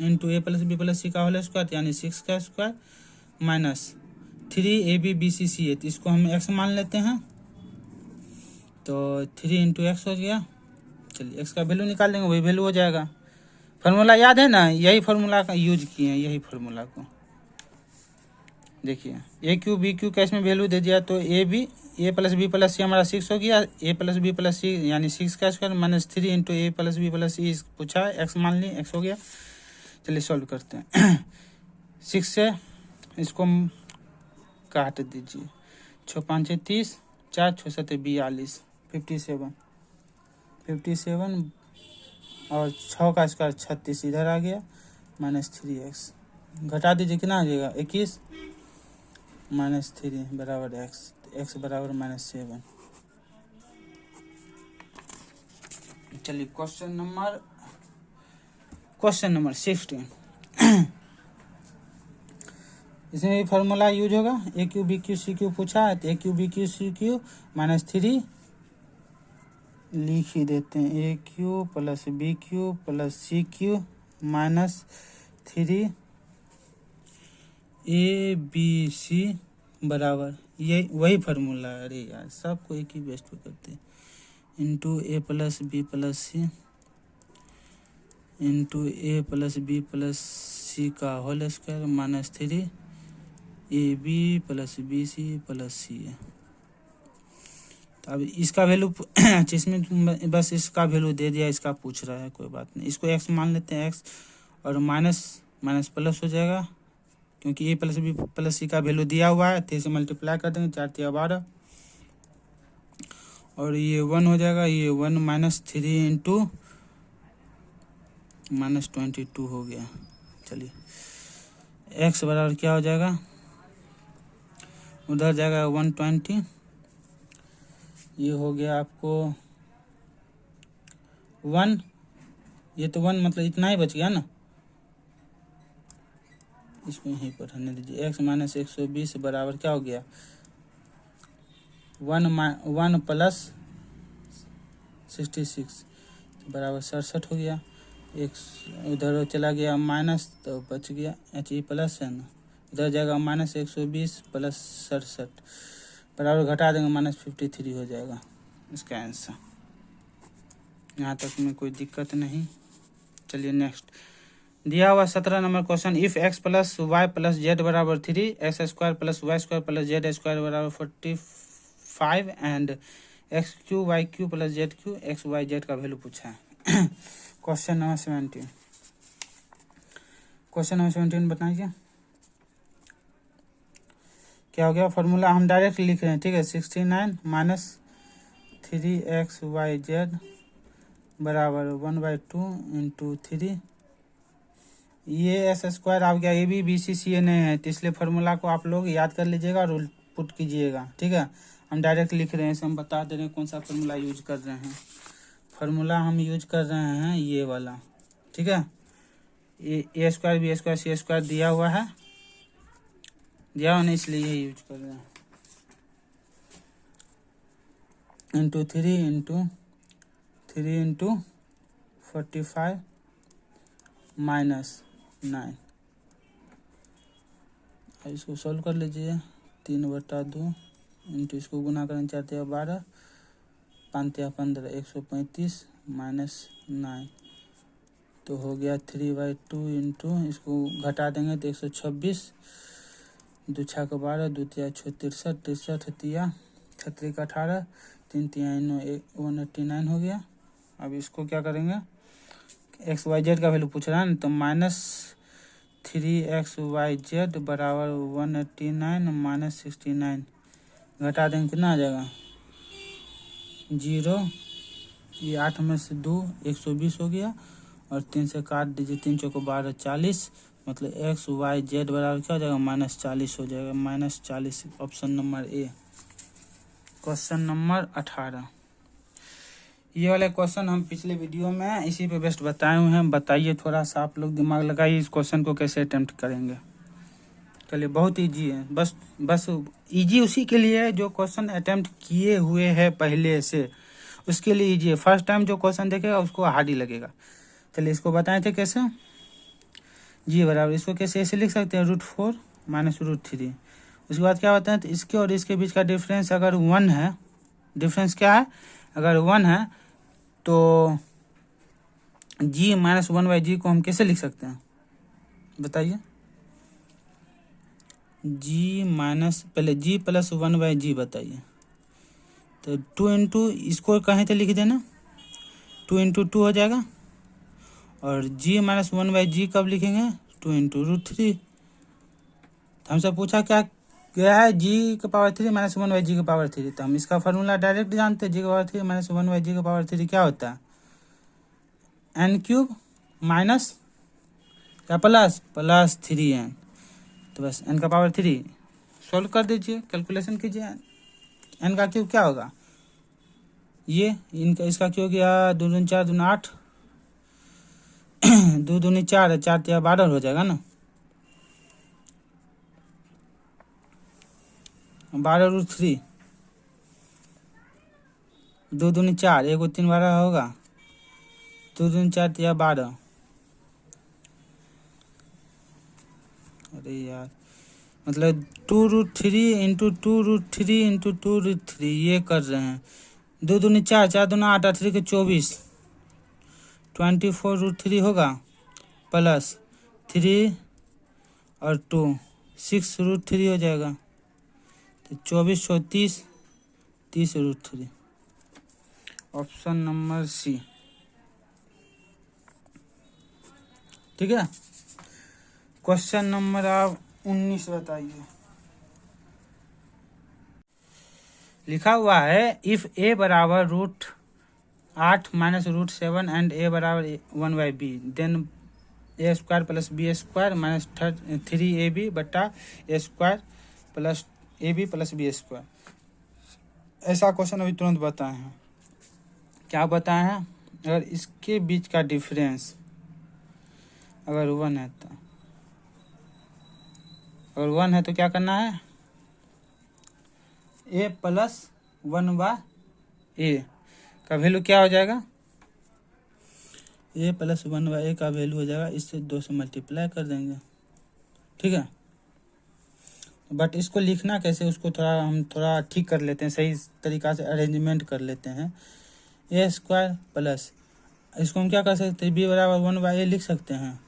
into A plus B plus C का होल स्क्वायर यानी 6 का square minus 3 A B B C C है, तो इसको हम एक्स मान लेते हैं, तो 3 इंटू एक्स हो गया। चलिए एक्स का वैल्यू निकाल देंगे, वही वैल्यू हो जाएगा। फार्मूला याद है ना, यही फार्मूला का यूज किए हैं, यही फार्मूला को देखिए। ए क्यू बी क्यू का इसमें वैल्यू दे दिया, तो ए प्लस बी प्लस सी हमारा 6 हो गया, ए प्लस बी प्लस सी यानी 6 का square minus 3 into A plus B plus सी पूछा है, एक्स मान लिए, एक्स हो गया। चलिए सॉल्व करते हैं। 6 से इसको काट दीजिए, 6 5 30, 4 6 7 42, 57 और 6 का स्क्वायर 36 इधर आ गया माइनस 3x घटा दीजिए, कितना आ जाएगा 21 माइनस 3 बराबर एक्स, एक्स बराबर -7। चलिए क्वेश्चन नंबर 16 इसमें भी फार्मूला यूज होगा। A cube B cube C cube पूछा है तो A cube B cube C cube -3 लिख ही देते हैं। A cube plus B cube plus C cube -3 A B C बराबर, ये वही फार्मूला है। अरे यार सबको एक ही बेस्ट पे करते हैं। Into A plus B plus C into A plus B plus C का whole square -3 A B plus B C plus C है। तो अब इसका वैल्यू इसमें बस इसका वैल्यू दे दिया, इसका पूछ रहा है, कोई बात नहीं। इसको एक्स मान लेते हैं, एक्स और माइनस प्लस हो जाएगा क्योंकि ए प्लस बी प्लस सी का वैल्यू दिया हुआ है। 3 से मल्टीप्लाई कर देंगे, 4 × 12 और ये 1 हो जाएगा। ये 1 -3 इंटू -22 हो गया। चलिए एक्स बराबर क्या हो जाएगा, उधर जाएगा 120, ये हो गया आपको 1, ये तो 1 मतलब इतना ही बच गया ना, इसको यहीं पर रहने दीजिए। एक्स माइनस 120 बराबर क्या हो गया 1 प्लस 66 बराबर 67 हो गया। एक उधर चला गया माइनस तो बच गया, अच्छा ये प्लस है ना, इधर जाएगा -120 प्लस 67 बराबर घटा देंगे -53 हो जाएगा इसका आंसर। यहाँ तक में कोई दिक्कत नहीं। चलिए नेक्स्ट दिया हुआ 17 number question, if x plus Y plus Z बराबर 3, X square plus Y square plus Z square बराबर 45 and X Q Y Q plus Z Q X Y Z का वैल्यू पूछा है। क्वेश्चन नंबर 17, क्वेश्चन नंबर 17 बताइए क्या हो गया। Formula हम डायरेक्ट लिख रहे हैं, ठीक है। 69 माइनस 3xyz बराबर 1/2 इंटू 3, ये एस स्क्वायर आ गया। ए बी बी सी सी ए नहीं है तो इसलिए फार्मूला को आप लोग याद कर लीजिएगा और पुट कीजिएगा, ठीक है। हम डायरेक्ट लिख रहे हैं, इसे हम बता दे रहे हैं कौन सा फार्मूला यूज कर रहे हैं। फार्मूला हम यूज कर रहे हैं ये वाला, ठीक है। A square B square C square दिया हुआ है, दिया हुआ नहीं, इसलिए ये यूज कर रहे हैं। इंटू 3 इंटू 45 -9, इसको सॉल्व कर लीजिए। 3/2 इंटू इसको गुना करें 4 × 12 5 × 15 135 -9 तो हो गया 3/2 इंटू इसको घटा देंगे तो 126 2 × 6 = 12 2 × 6 = 63 63 36 × 18 3 × 9 189 हो गया। अब इसको क्या करेंगे, एक्स वाई जेड का वैल्यू पूछ रहा है ना, तो -3xyz बराबर 189 -69 घटा देंगे, कितना आ जाएगा 0, ये 8 में से 2 120 हो गया और 3 से काट दीजिए, 3 × 4 = 12 40, मतलब एक्स वाई जेड बराबर क्या हो जाएगा -40 हो जाएगा, -40 option number A. Question number 18, ये वाले क्वेश्चन हम पिछले वीडियो में इसी पे बेस्ट बताए हुए हैं। बताइए थोड़ा सा आप लोग दिमाग लगाइए, इस क्वेश्चन को कैसे अटेम्प्ट करेंगे। चलिए बहुत इजी है, बस इजी उसी के लिए है जो क्वेश्चन अटेम्प्ट किए हुए हैं पहले से, उसके लिए इजी है। फर्स्ट टाइम जो क्वेश्चन देखेगा उसको हार्ड ही लगेगा। चलिए इसको बताए थे कैसे, जी बराबर, इसको कैसे ऐसे लिख सकते हैं √4 - √3। उसके बाद क्या होता है, तो इसके और इसके बीच का डिफरेंस अगर 1 है, डिफरेंस क्या है, अगर 1 है तो g - 1/g को हम कैसे लिख सकते हैं बताइए। पहले g + 1/g बताइए, तो 2 इंटू इसको कहीं तो लिख देना, 2 × 2 हो जाएगा। और g - 1/g कब लिखेंगे, 2 × √3। हमसे पूछा क्या गया है, g⁻³ - 1/g⁻3, तो हम इसका फार्मूला डायरेक्ट जानते हैं। g⁻³ - 1/g⁻3 क्या होता है, n³ - क्या प्लस प्लस 3n, तो बस n का पावर 3 सॉल्व कर दीजिए, कैलकुलेशन कीजिए। n का क्यूब क्या होगा, ये इनका इसका क्यों गया, 2 दूनी 4 दूनी 8, 2 दूनी 4 4 तिया 12 हो जाएगा ना, 12√3, 2 दूनी 4, 1 3 12 होगा, 2 दूनी 4 तिया 12। अरे यार, मतलब 2√3 इंटू 2√3 इंटू 2√3 ये कर रहे हैं। 2 दूनी 4, 4 दूना 8, 8 3 के 24, 24√3 होगा, प्लस 3 और 2 6√3 हो जाएगा, तो 24 30, 30√3, ऑप्शन नंबर सी। ठीक है, क्वेश्चन नंबर आप 19 बताइए। लिखा हुआ है इफ a बराबर √8 माइनस √7 एंड a बराबर 1/b then a square plus b square minus 3ab बटा a square plus ab plus b square. ऐसा क्वेश्चन अभी तुरंत बताए हैं। क्या बताए हैं, अगर इसके बीच का डिफरेंस अगर 1 है तो, अगर 1 है तो क्या करना है, a प्लस 1/a का वैल्यू क्या हो जाएगा, a प्लस 1/a का वैल्यू हो जाएगा, इससे 2 से मल्टीप्लाई कर देंगे। ठीक है, बट इसको लिखना कैसे, उसको हम थोड़ा ठीक कर लेते हैं, सही तरीका से अरेंजमेंट कर लेते हैं। a स्क्वायर प्लस, इसको हम क्या कर सकते हैं, b बराबर 1/a लिख सकते हैं,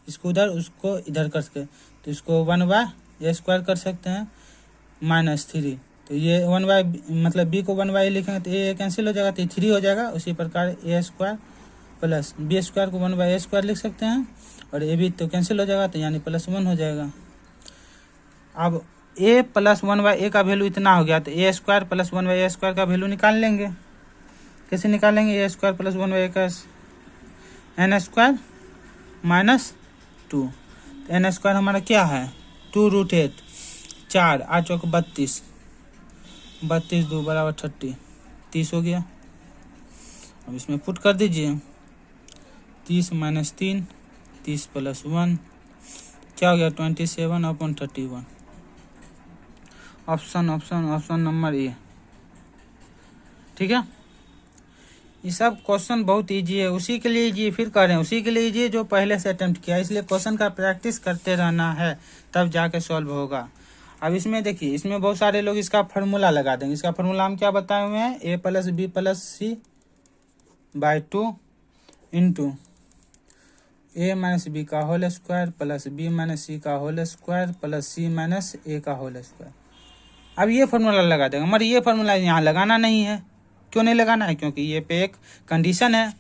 इसको उधर उसको इधर कर सके, तो इसको 1/a स्क्वायर कर सकते हैं माइनस 3, तो ये 1/, मतलब b को 1/a लिखेंगे तो a कैंसिल हो जाएगा, तो 3 हो जाएगा। उसी प्रकार a square plus b square को 1/a स्क्वायर लिख सकते हैं, और a b तो कैंसिल हो जाएगा, तो यानी +1 हो जाएगा। अब a प्लस 1/a का वैल्यू इतना हो गया, तो a square plus 1/a square का वैल्यू निकाल लेंगे। कैसे निकालेंगे, a स्क्वायर प्लस 1/a का n स्क्वायर माइनस 2, तो n स्क्वायर हमारा क्या है 2√8, 4 8 चौक 32, 32 2 बराबर 30, 30 हो गया। अब इसमें पुट कर दीजिए, 30 माइनस 3, 30 प्लस 1 क्या हो गया 27/31। Option number A. ठीक है, ये सब क्वेश्चन बहुत इजी है, उसी के लिए इजी, फिर कह रहे हैं उसी के लिए इजी जो पहले से अटेम्प्ट किया, इसलिए क्वेश्चन का प्रैक्टिस करते रहना है, तब जाके सॉल्व होगा। अब इसमें देखिए, इसमें बहुत सारे लोग इसका फार्मूला लगा देंगे। इसका फार्मूला हम क्या बताए हुए हैं, a plus B plus C by 2 into a minus B का whole square plus b minus C का whole square plus c minus a का होल स्क्वायर। अब ये फार्मूला लगा देंगे, मगर ये फार्मूला यहाँ लगाना नहीं है। क्यों नहीं लगाना है, क्योंकि ये पे एक कंडीशन है।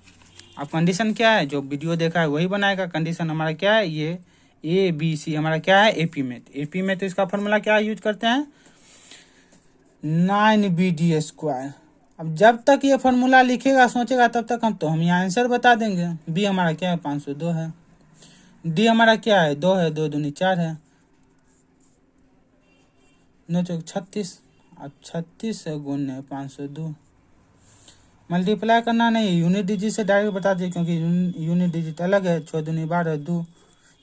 अब कंडीशन क्या है, जो वीडियो देखा है वही बनाएगा। कंडीशन हमारा क्या है, ये ABC हमारा क्या है एपी में, एपी में तो इसका फार्मूला क्या यूज करते हैं 9BD स्क्वायर। अब जब तक ये फार्मूला लिखेगा सोचेगा तब तक हम यहाँ आंसर बता देंगे। बी हमारा क्या है 502 है, डी हमारा क्या है 2 है, 2 दूनी 4 है, 9 चौक 36, अब 36 से गुने 502, मल्टीप्लाई करना नहीं, यूनिट डिजिट से डायरेक्ट बता दिए, क्योंकि यूनिट डिजिट अलग है। 6 दूनी 12 2,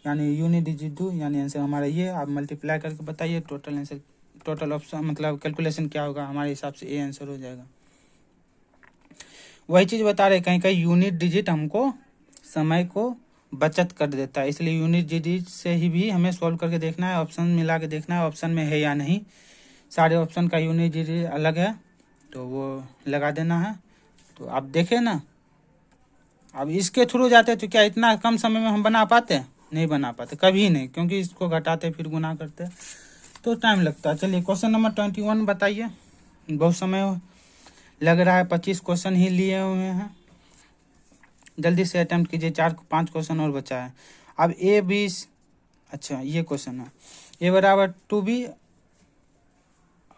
यानी यूनिट डिजिट 2, यानी आंसर हमारा ये। आप मल्टीप्लाई करके बताइए टोटल आंसर, टोटल ऑप्शन मतलब कैलकुलेशन क्या होगा, हमारे हिसाब से ए आंसर हो जाएगा। वही चीज़ बता रहे, कहीं कहीं यूनिट डिजिट हमको समय को बचत कर देता है, इसलिए यूनिट डिजिट से ही भी हमें सॉल्व करके देखना है, ऑप्शन मिला के देखना है ऑप्शन में है या नहीं। सारे ऑप्शन का यूनिट डिजिट अलग है तो वो लगा देना है। तो आप देखें ना, अब इसके थ्रू जाते तो क्या इतना कम समय में हम बना पाते, नहीं बना पाते, कभी नहीं, क्योंकि इसको घटाते फिर गुना करते तो टाइम लगता है। चलिए क्वेश्चन नंबर 21 बताइए। बहुत समय लग रहा है, 25 क्वेश्चन ही लिए हुए हैं, जल्दी से अटेम्प्ट कीजिए, 4-5 क्वेश्चन और बचा है। अब ए बी, अच्छा ये क्वेश्चन है, ए बराबर 2b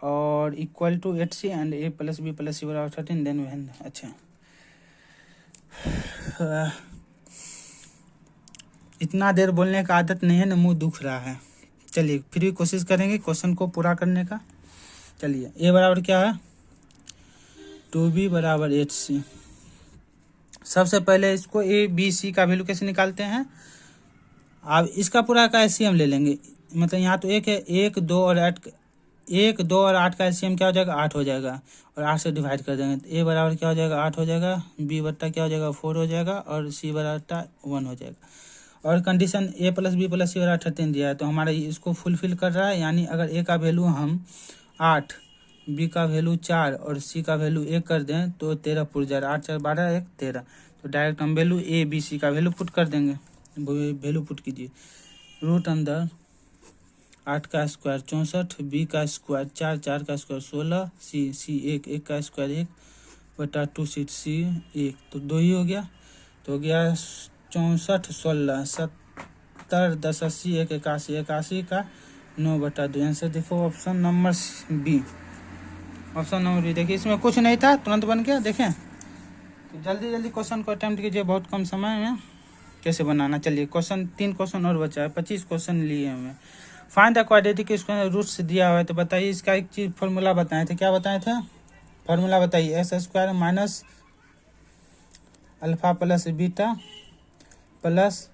और equal to 8c and a plus B plus C बराबर 13 देन वैन। अच्छा इतना देर बोलने का आदत नहीं है ना, मुंह दुख रहा है। चलिए फिर भी कोशिश करेंगे क्वेश्चन को पूरा करने का। चलिए ए बराबर क्या है, 2b बराबर 8c। सबसे पहले इसको ए बी सी का वैल्यू कैसे निकालते हैं। अब इसका पूरा का एलसीएम ले लेंगे, मतलब यहाँ तो एक है, 1 2 और 8, 1 2 और 8 का एलसीएम क्या हो जाएगा, 8 हो जाएगा। और 8 से डिवाइड कर देंगे तो ए बराबर क्या हो जाएगा, 8 हो जाएगा। बी बट्टा क्या हो जाएगा, 4 हो जाएगा। और सी बराबर 1 हो जाएगा। और कंडीशन ए प्लस बी प्लस सी बराबर 13 दिया है, तो हमारा इसको फुलफिल कर रहा है। यानी अगर ए का वैल्यू हम 8, बी का वैल्यू 4 और सी का वैल्यू 1 कर दें तो 13 पुर जाएगा। 8 4 12 1 13। तो डायरेक्ट हम वैल्यू ए बी सी का वैल्यू पुट कर देंगे। वैल्यू पुट कीजिए, रूट अंदर 8 का स्क्वायर 64, बी का स्क्वायर 4, 4 का स्क्वायर 16, सी 1, 1 का स्क्वायर 1 बटा 2 सी 1, तो 2 ही हो गया। तो हो गया 64 16 70 10 80 1 81, 81 का 9 बटा 2। आंसर देखो option number B. Option number B देखिए, इसमें कुछ नहीं था, तुरंत बन गया। देखें तो जल्दी जल्दी क्वेश्चन को अटेम्प्ट कीजिए, बहुत कम समय में कैसे बनाना। चलिए क्वेश्चन 3 क्वेश्चन और बचा है, 25 क्वेश्चन लिए हमें। Find the quadratic square roots दिया हुआ है, तो बताइए इसका एक चीज फॉर्मूला बताए थे। क्या बताए थे फॉर्मूला बताइए, X square minus alpha plus beta plus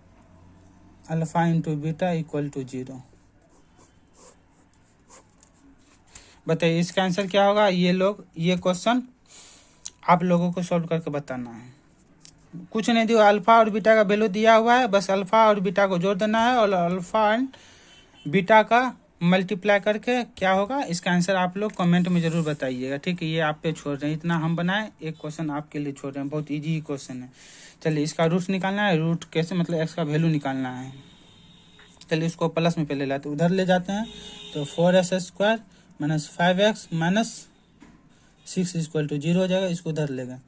alpha into beta equal to 0। बताइए इसका आंसर क्या होगा। ये क्वेश्चन आप लोगों को सॉल्व करके बताना है। कुछ नहीं दिया, अल्फा और बीटा का वैल्यू दिया हुआ है, बस अल्फा और बीटा को जोड़ देना है और अल्फा एंड बीटा का मल्टीप्लाई करके क्या होगा, इसका आंसर आप लोग कमेंट में जरूर बताइएगा। ठीक है, ये आप पे छोड़ रहे हैं, इतना हम बनाए, एक क्वेश्चन आपके लिए छोड़ रहे हैं, बहुत इजी क्वेश्चन है। चलिए इसका रूट निकालना है, रूट कैसे, मतलब एक्स का वैल्यू निकालना है। चलिए इसको प्लस में पहले लाते, उधर ले जाते हैं तो 4s square minus 5x minus 6 equal to 0 हो जाएगा। इसको उधर लेगा,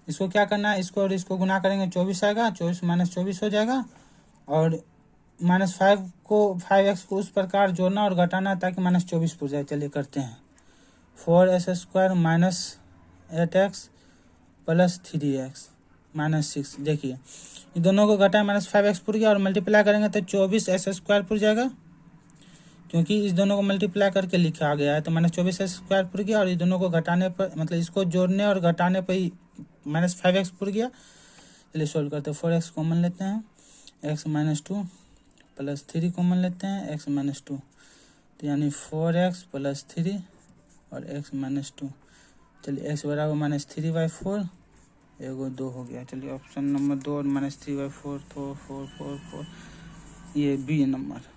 इसको क्या करना है, इसको और इसको गुना करेंगे 24 आएगा, 24 माइनस 24 हो जाएगा। और -5 को 5x को उस प्रकार जोड़ना और घटाना ताकि -24 पुर जाए। चलिए करते हैं, 4s square minus 8x plus 3x minus 6। देखिए ये दोनों को घटाए -5x पुर गया और मल्टीप्लाई करेंगे तो 24s स्क्वायर पुर जाएगा, क्योंकि इस दोनों को मल्टीप्लाई करके लिखा गया है। तो -24s स्क्वायर पुर गया और इस दोनों को घटाने पर, मतलब इसको जोड़ने और घटाने पर ही -5x पुर गया। चलिए सोल्व करते हैं, 4x कॉमन लेते हैं, x माइनस 2 प्लस 3 कॉमन लेते हैं, x माइनस 2, तो यानी 4x प्लस 3 और x माइनस 2। चलिए x बराबर -3/4, एगो 2 हो गया। चलिए ऑप्शन नंबर 2 और -3/4 तो 4 4 4, ये बी नंबर।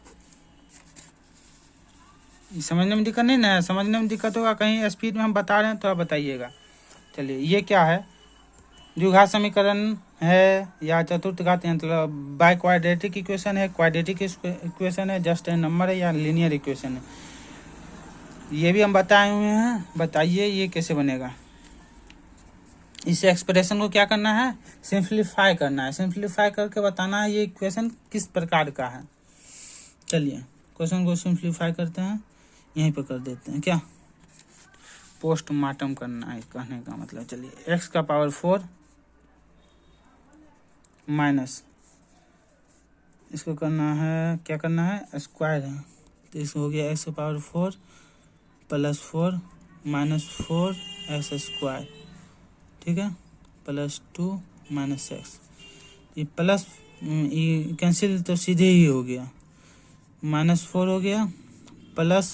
समझने में दिक्कत नहीं ना, समझने में दिक्कत होगा, कहीं स्पीड में हम बता रहे हैं तो आप बताइएगा। चलिए ये क्या है, द्विघात समीकरण है या चतुर्थ घात यंत्र, बाय क्वाड्रेटिक इक्वेशन है, क्वाड्रेटिक इक्वेशन है, जस्ट एंड नंबर है या लीनियर इक्वेशन है, ये भी हम बताए हुए हैं। बताइए ये कैसे बनेगा। इस एक्सप्रेशन को क्या करना है, सिंप्लीफाई करना है, सिंप्लीफाई करके बताना है ये इक्वेशन किस प्रकार का है। चलिए क्वेश्चन को सिंप्लीफाई करते हैं, यहीं पे कर देते हैं, क्या पोस्टमार्टम करना है कहने का मतलब। चलिए x का पावर 4 माइनस, इसको करना है, क्या करना है, स्क्वायर है, तो इसको हो गया x का power 4 plus 4 minus 4x square, ठीक है, प्लस 2 माइनस x। ये प्लस ये कैंसिल तो सीधे ही हो गया, -4 हो गया plus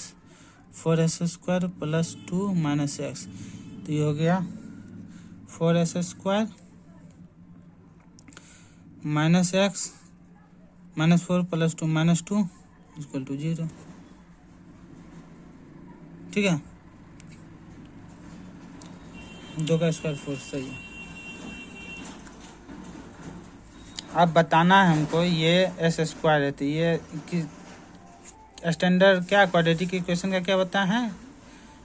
4s square plus 2 minus x, तो ये हो गया 4s square minus x -4 plus 2 minus 2 equal to 0। ठीक है, 2 का स्क्वायर 4 सही है। अब बताना है हमको ये s स्क्वायर है, तो ये स्टैंडर्ड क्या क्वाड्रेटिक इक्वेशन का क्या बताया है,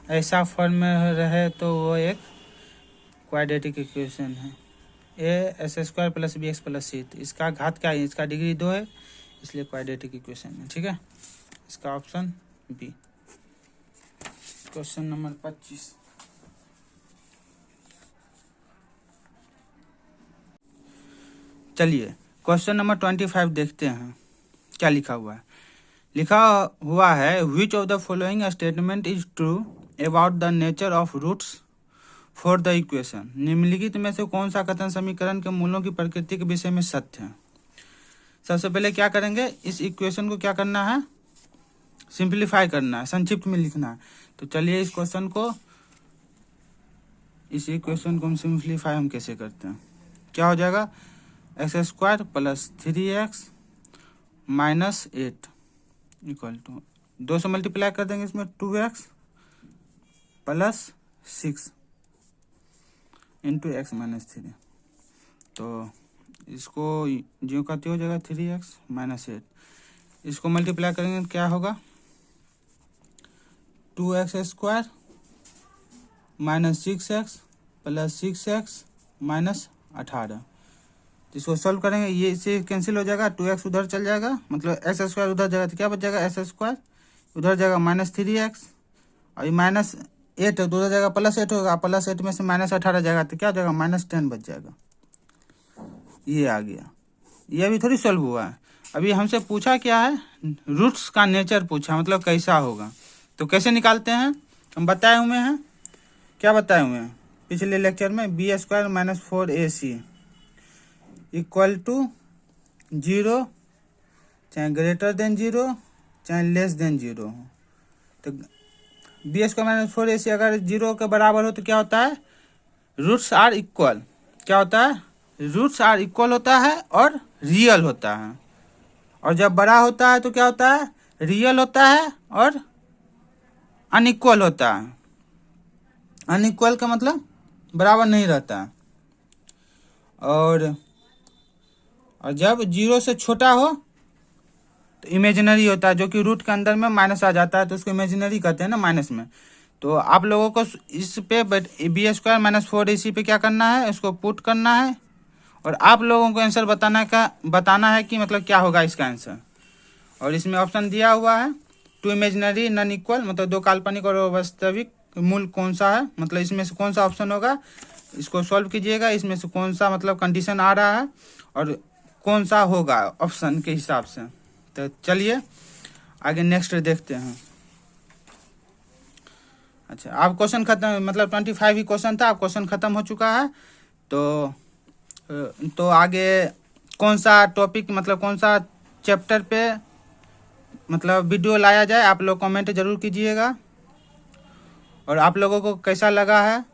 ऐसा फॉर्म में रहे तो वो एक क्वाड्रेटिक इक्वेशन है। ए s square plus bx plus c, तो इसका घात क्या है, इसका डिग्री 2 है, इसलिए क्वाड्रेटिक इक्वेशन है। ठीक है, इसका ऑप्शन बी। क्वेश्चन नंबर 25, चलिए क्वेश्चन नंबर 25 देखते हैं क्या लिखा हुआ है। लिखा हुआ है which of the following statement is true about the nature of roots for the equation. निम्नलिखित में से कौन सा कथन समीकरण के मूलों की प्रकृति के विषय में सत्य है। सबसे पहले क्या करेंगे, इस इक्वेशन को क्या करना है, सिंप्लीफाई करना है, संक्षिप्त में लिखना है। तो चलिए इस इक्वेशन को हम सिंप्लीफाई हम कैसे करते हैं। क्या हो जाएगा, X square plus 3x minus 8 equal to 2 से मल्टीप्लाई कर देंगे इसमें 2x plus 6 into x minus 3। तो इसको जो का हो जाएगा 3x माइनस 8। इसको मल्टीप्लाई करेंगे क्या होगा, 2x square minus 6x plus 6x minus 18। इसको सॉल्व करेंगे, ये इसे कैंसिल हो जाएगा, 2x उधर चल जाएगा, मतलब एक्स स्क्वायर उधर जाएगा तो क्या बच जाएगा, एक्स स्क्वायर उधर जाएगा माइनस 3x और ये माइनस 8 उधर जाएगा प्लस 8 होगा, प्लस 8 में से माइनस 18 जाएगा तो क्या हो जाएगा, माइनस 10 बच जाएगा। ये आ गया। ये अभी थोड़ी सॉल्व हुआ है, अभी हमसे पूछा क्या है, रूट्स का नेचर पूछा, मतलब कैसा होगा। तो कैसे निकालते हैं, हम बताए हुए हैं, क्या बताए हुए हैं पिछले लेक्चर में, B square minus 4ac equal to 0, चाहे ग्रेटर देन 0 चाहे लेस देन 0 हो। तो बी स्क्वायर माइनस 4ac अगर 0 के बराबर हो तो क्या होता है, रूट्स आर इक्वल। क्या होता है, रूट्स आर इक्वल होता है और रियल होता है। और जब बड़ा होता है तो क्या होता है, रियल होता है और अनइक्वल होता है। अनइक्वल का मतलब बराबर नहीं रहता है। और जब 0 से छोटा हो तो इमेजिनरी होता है, जो कि रूट के अंदर में माइनस आ जाता है तो उसको इमेजिनरी कहते हैं ना, माइनस में। तो आप लोगों को इस पे बी स्क्वायर माइनस 4ac पे क्या करना है, इसको पुट करना है और आप लोगों को आंसर बताना है कि मतलब क्या होगा इसका आंसर। और इसमें ऑप्शन दिया हुआ है, 2 इमेजिनरी नॉन इक्वल, मतलब 2 काल्पनिक और वास्तविक मूल कौन सा है, मतलब इसमें से कौन सा ऑप्शन होगा, इसको सॉल्व कीजिएगा, इसमें से कौन सा मतलब कंडीशन आ रहा है और कौन सा होगा ऑप्शन के हिसाब से। तो चलिए आगे नेक्स्ट देखते हैं। अच्छा, आप क्वेश्चन खत्म, मतलब 25 ही क्वेश्चन था, आप क्वेश्चन खत्म हो चुका है। तो आगे कौन सा टॉपिक, मतलब कौन सा चैप्टर पे मतलब वीडियो लाया जाए, आप लोग कमेंट जरूर कीजिएगा। और आप लोगों को कैसा लगा है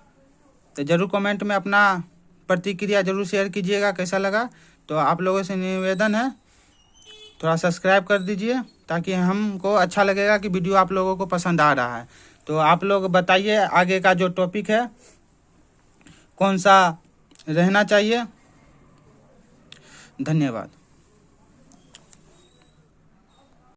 तो जरूर कमेंट में अपना प्रतिक्रिया जरूर शेयर कीजिएगा, कैसा लगा। तो आप लोगों से निवेदन है, थोड़ा सब्सक्राइब कर दीजिए ताकि हमको अच्छा लगेगा कि वीडियो आप लोगों को पसंद आ रहा है। तो आप लोग बताइए आगे का जो टॉपिक है कौन सा रहना चाहिए। धन्यवाद।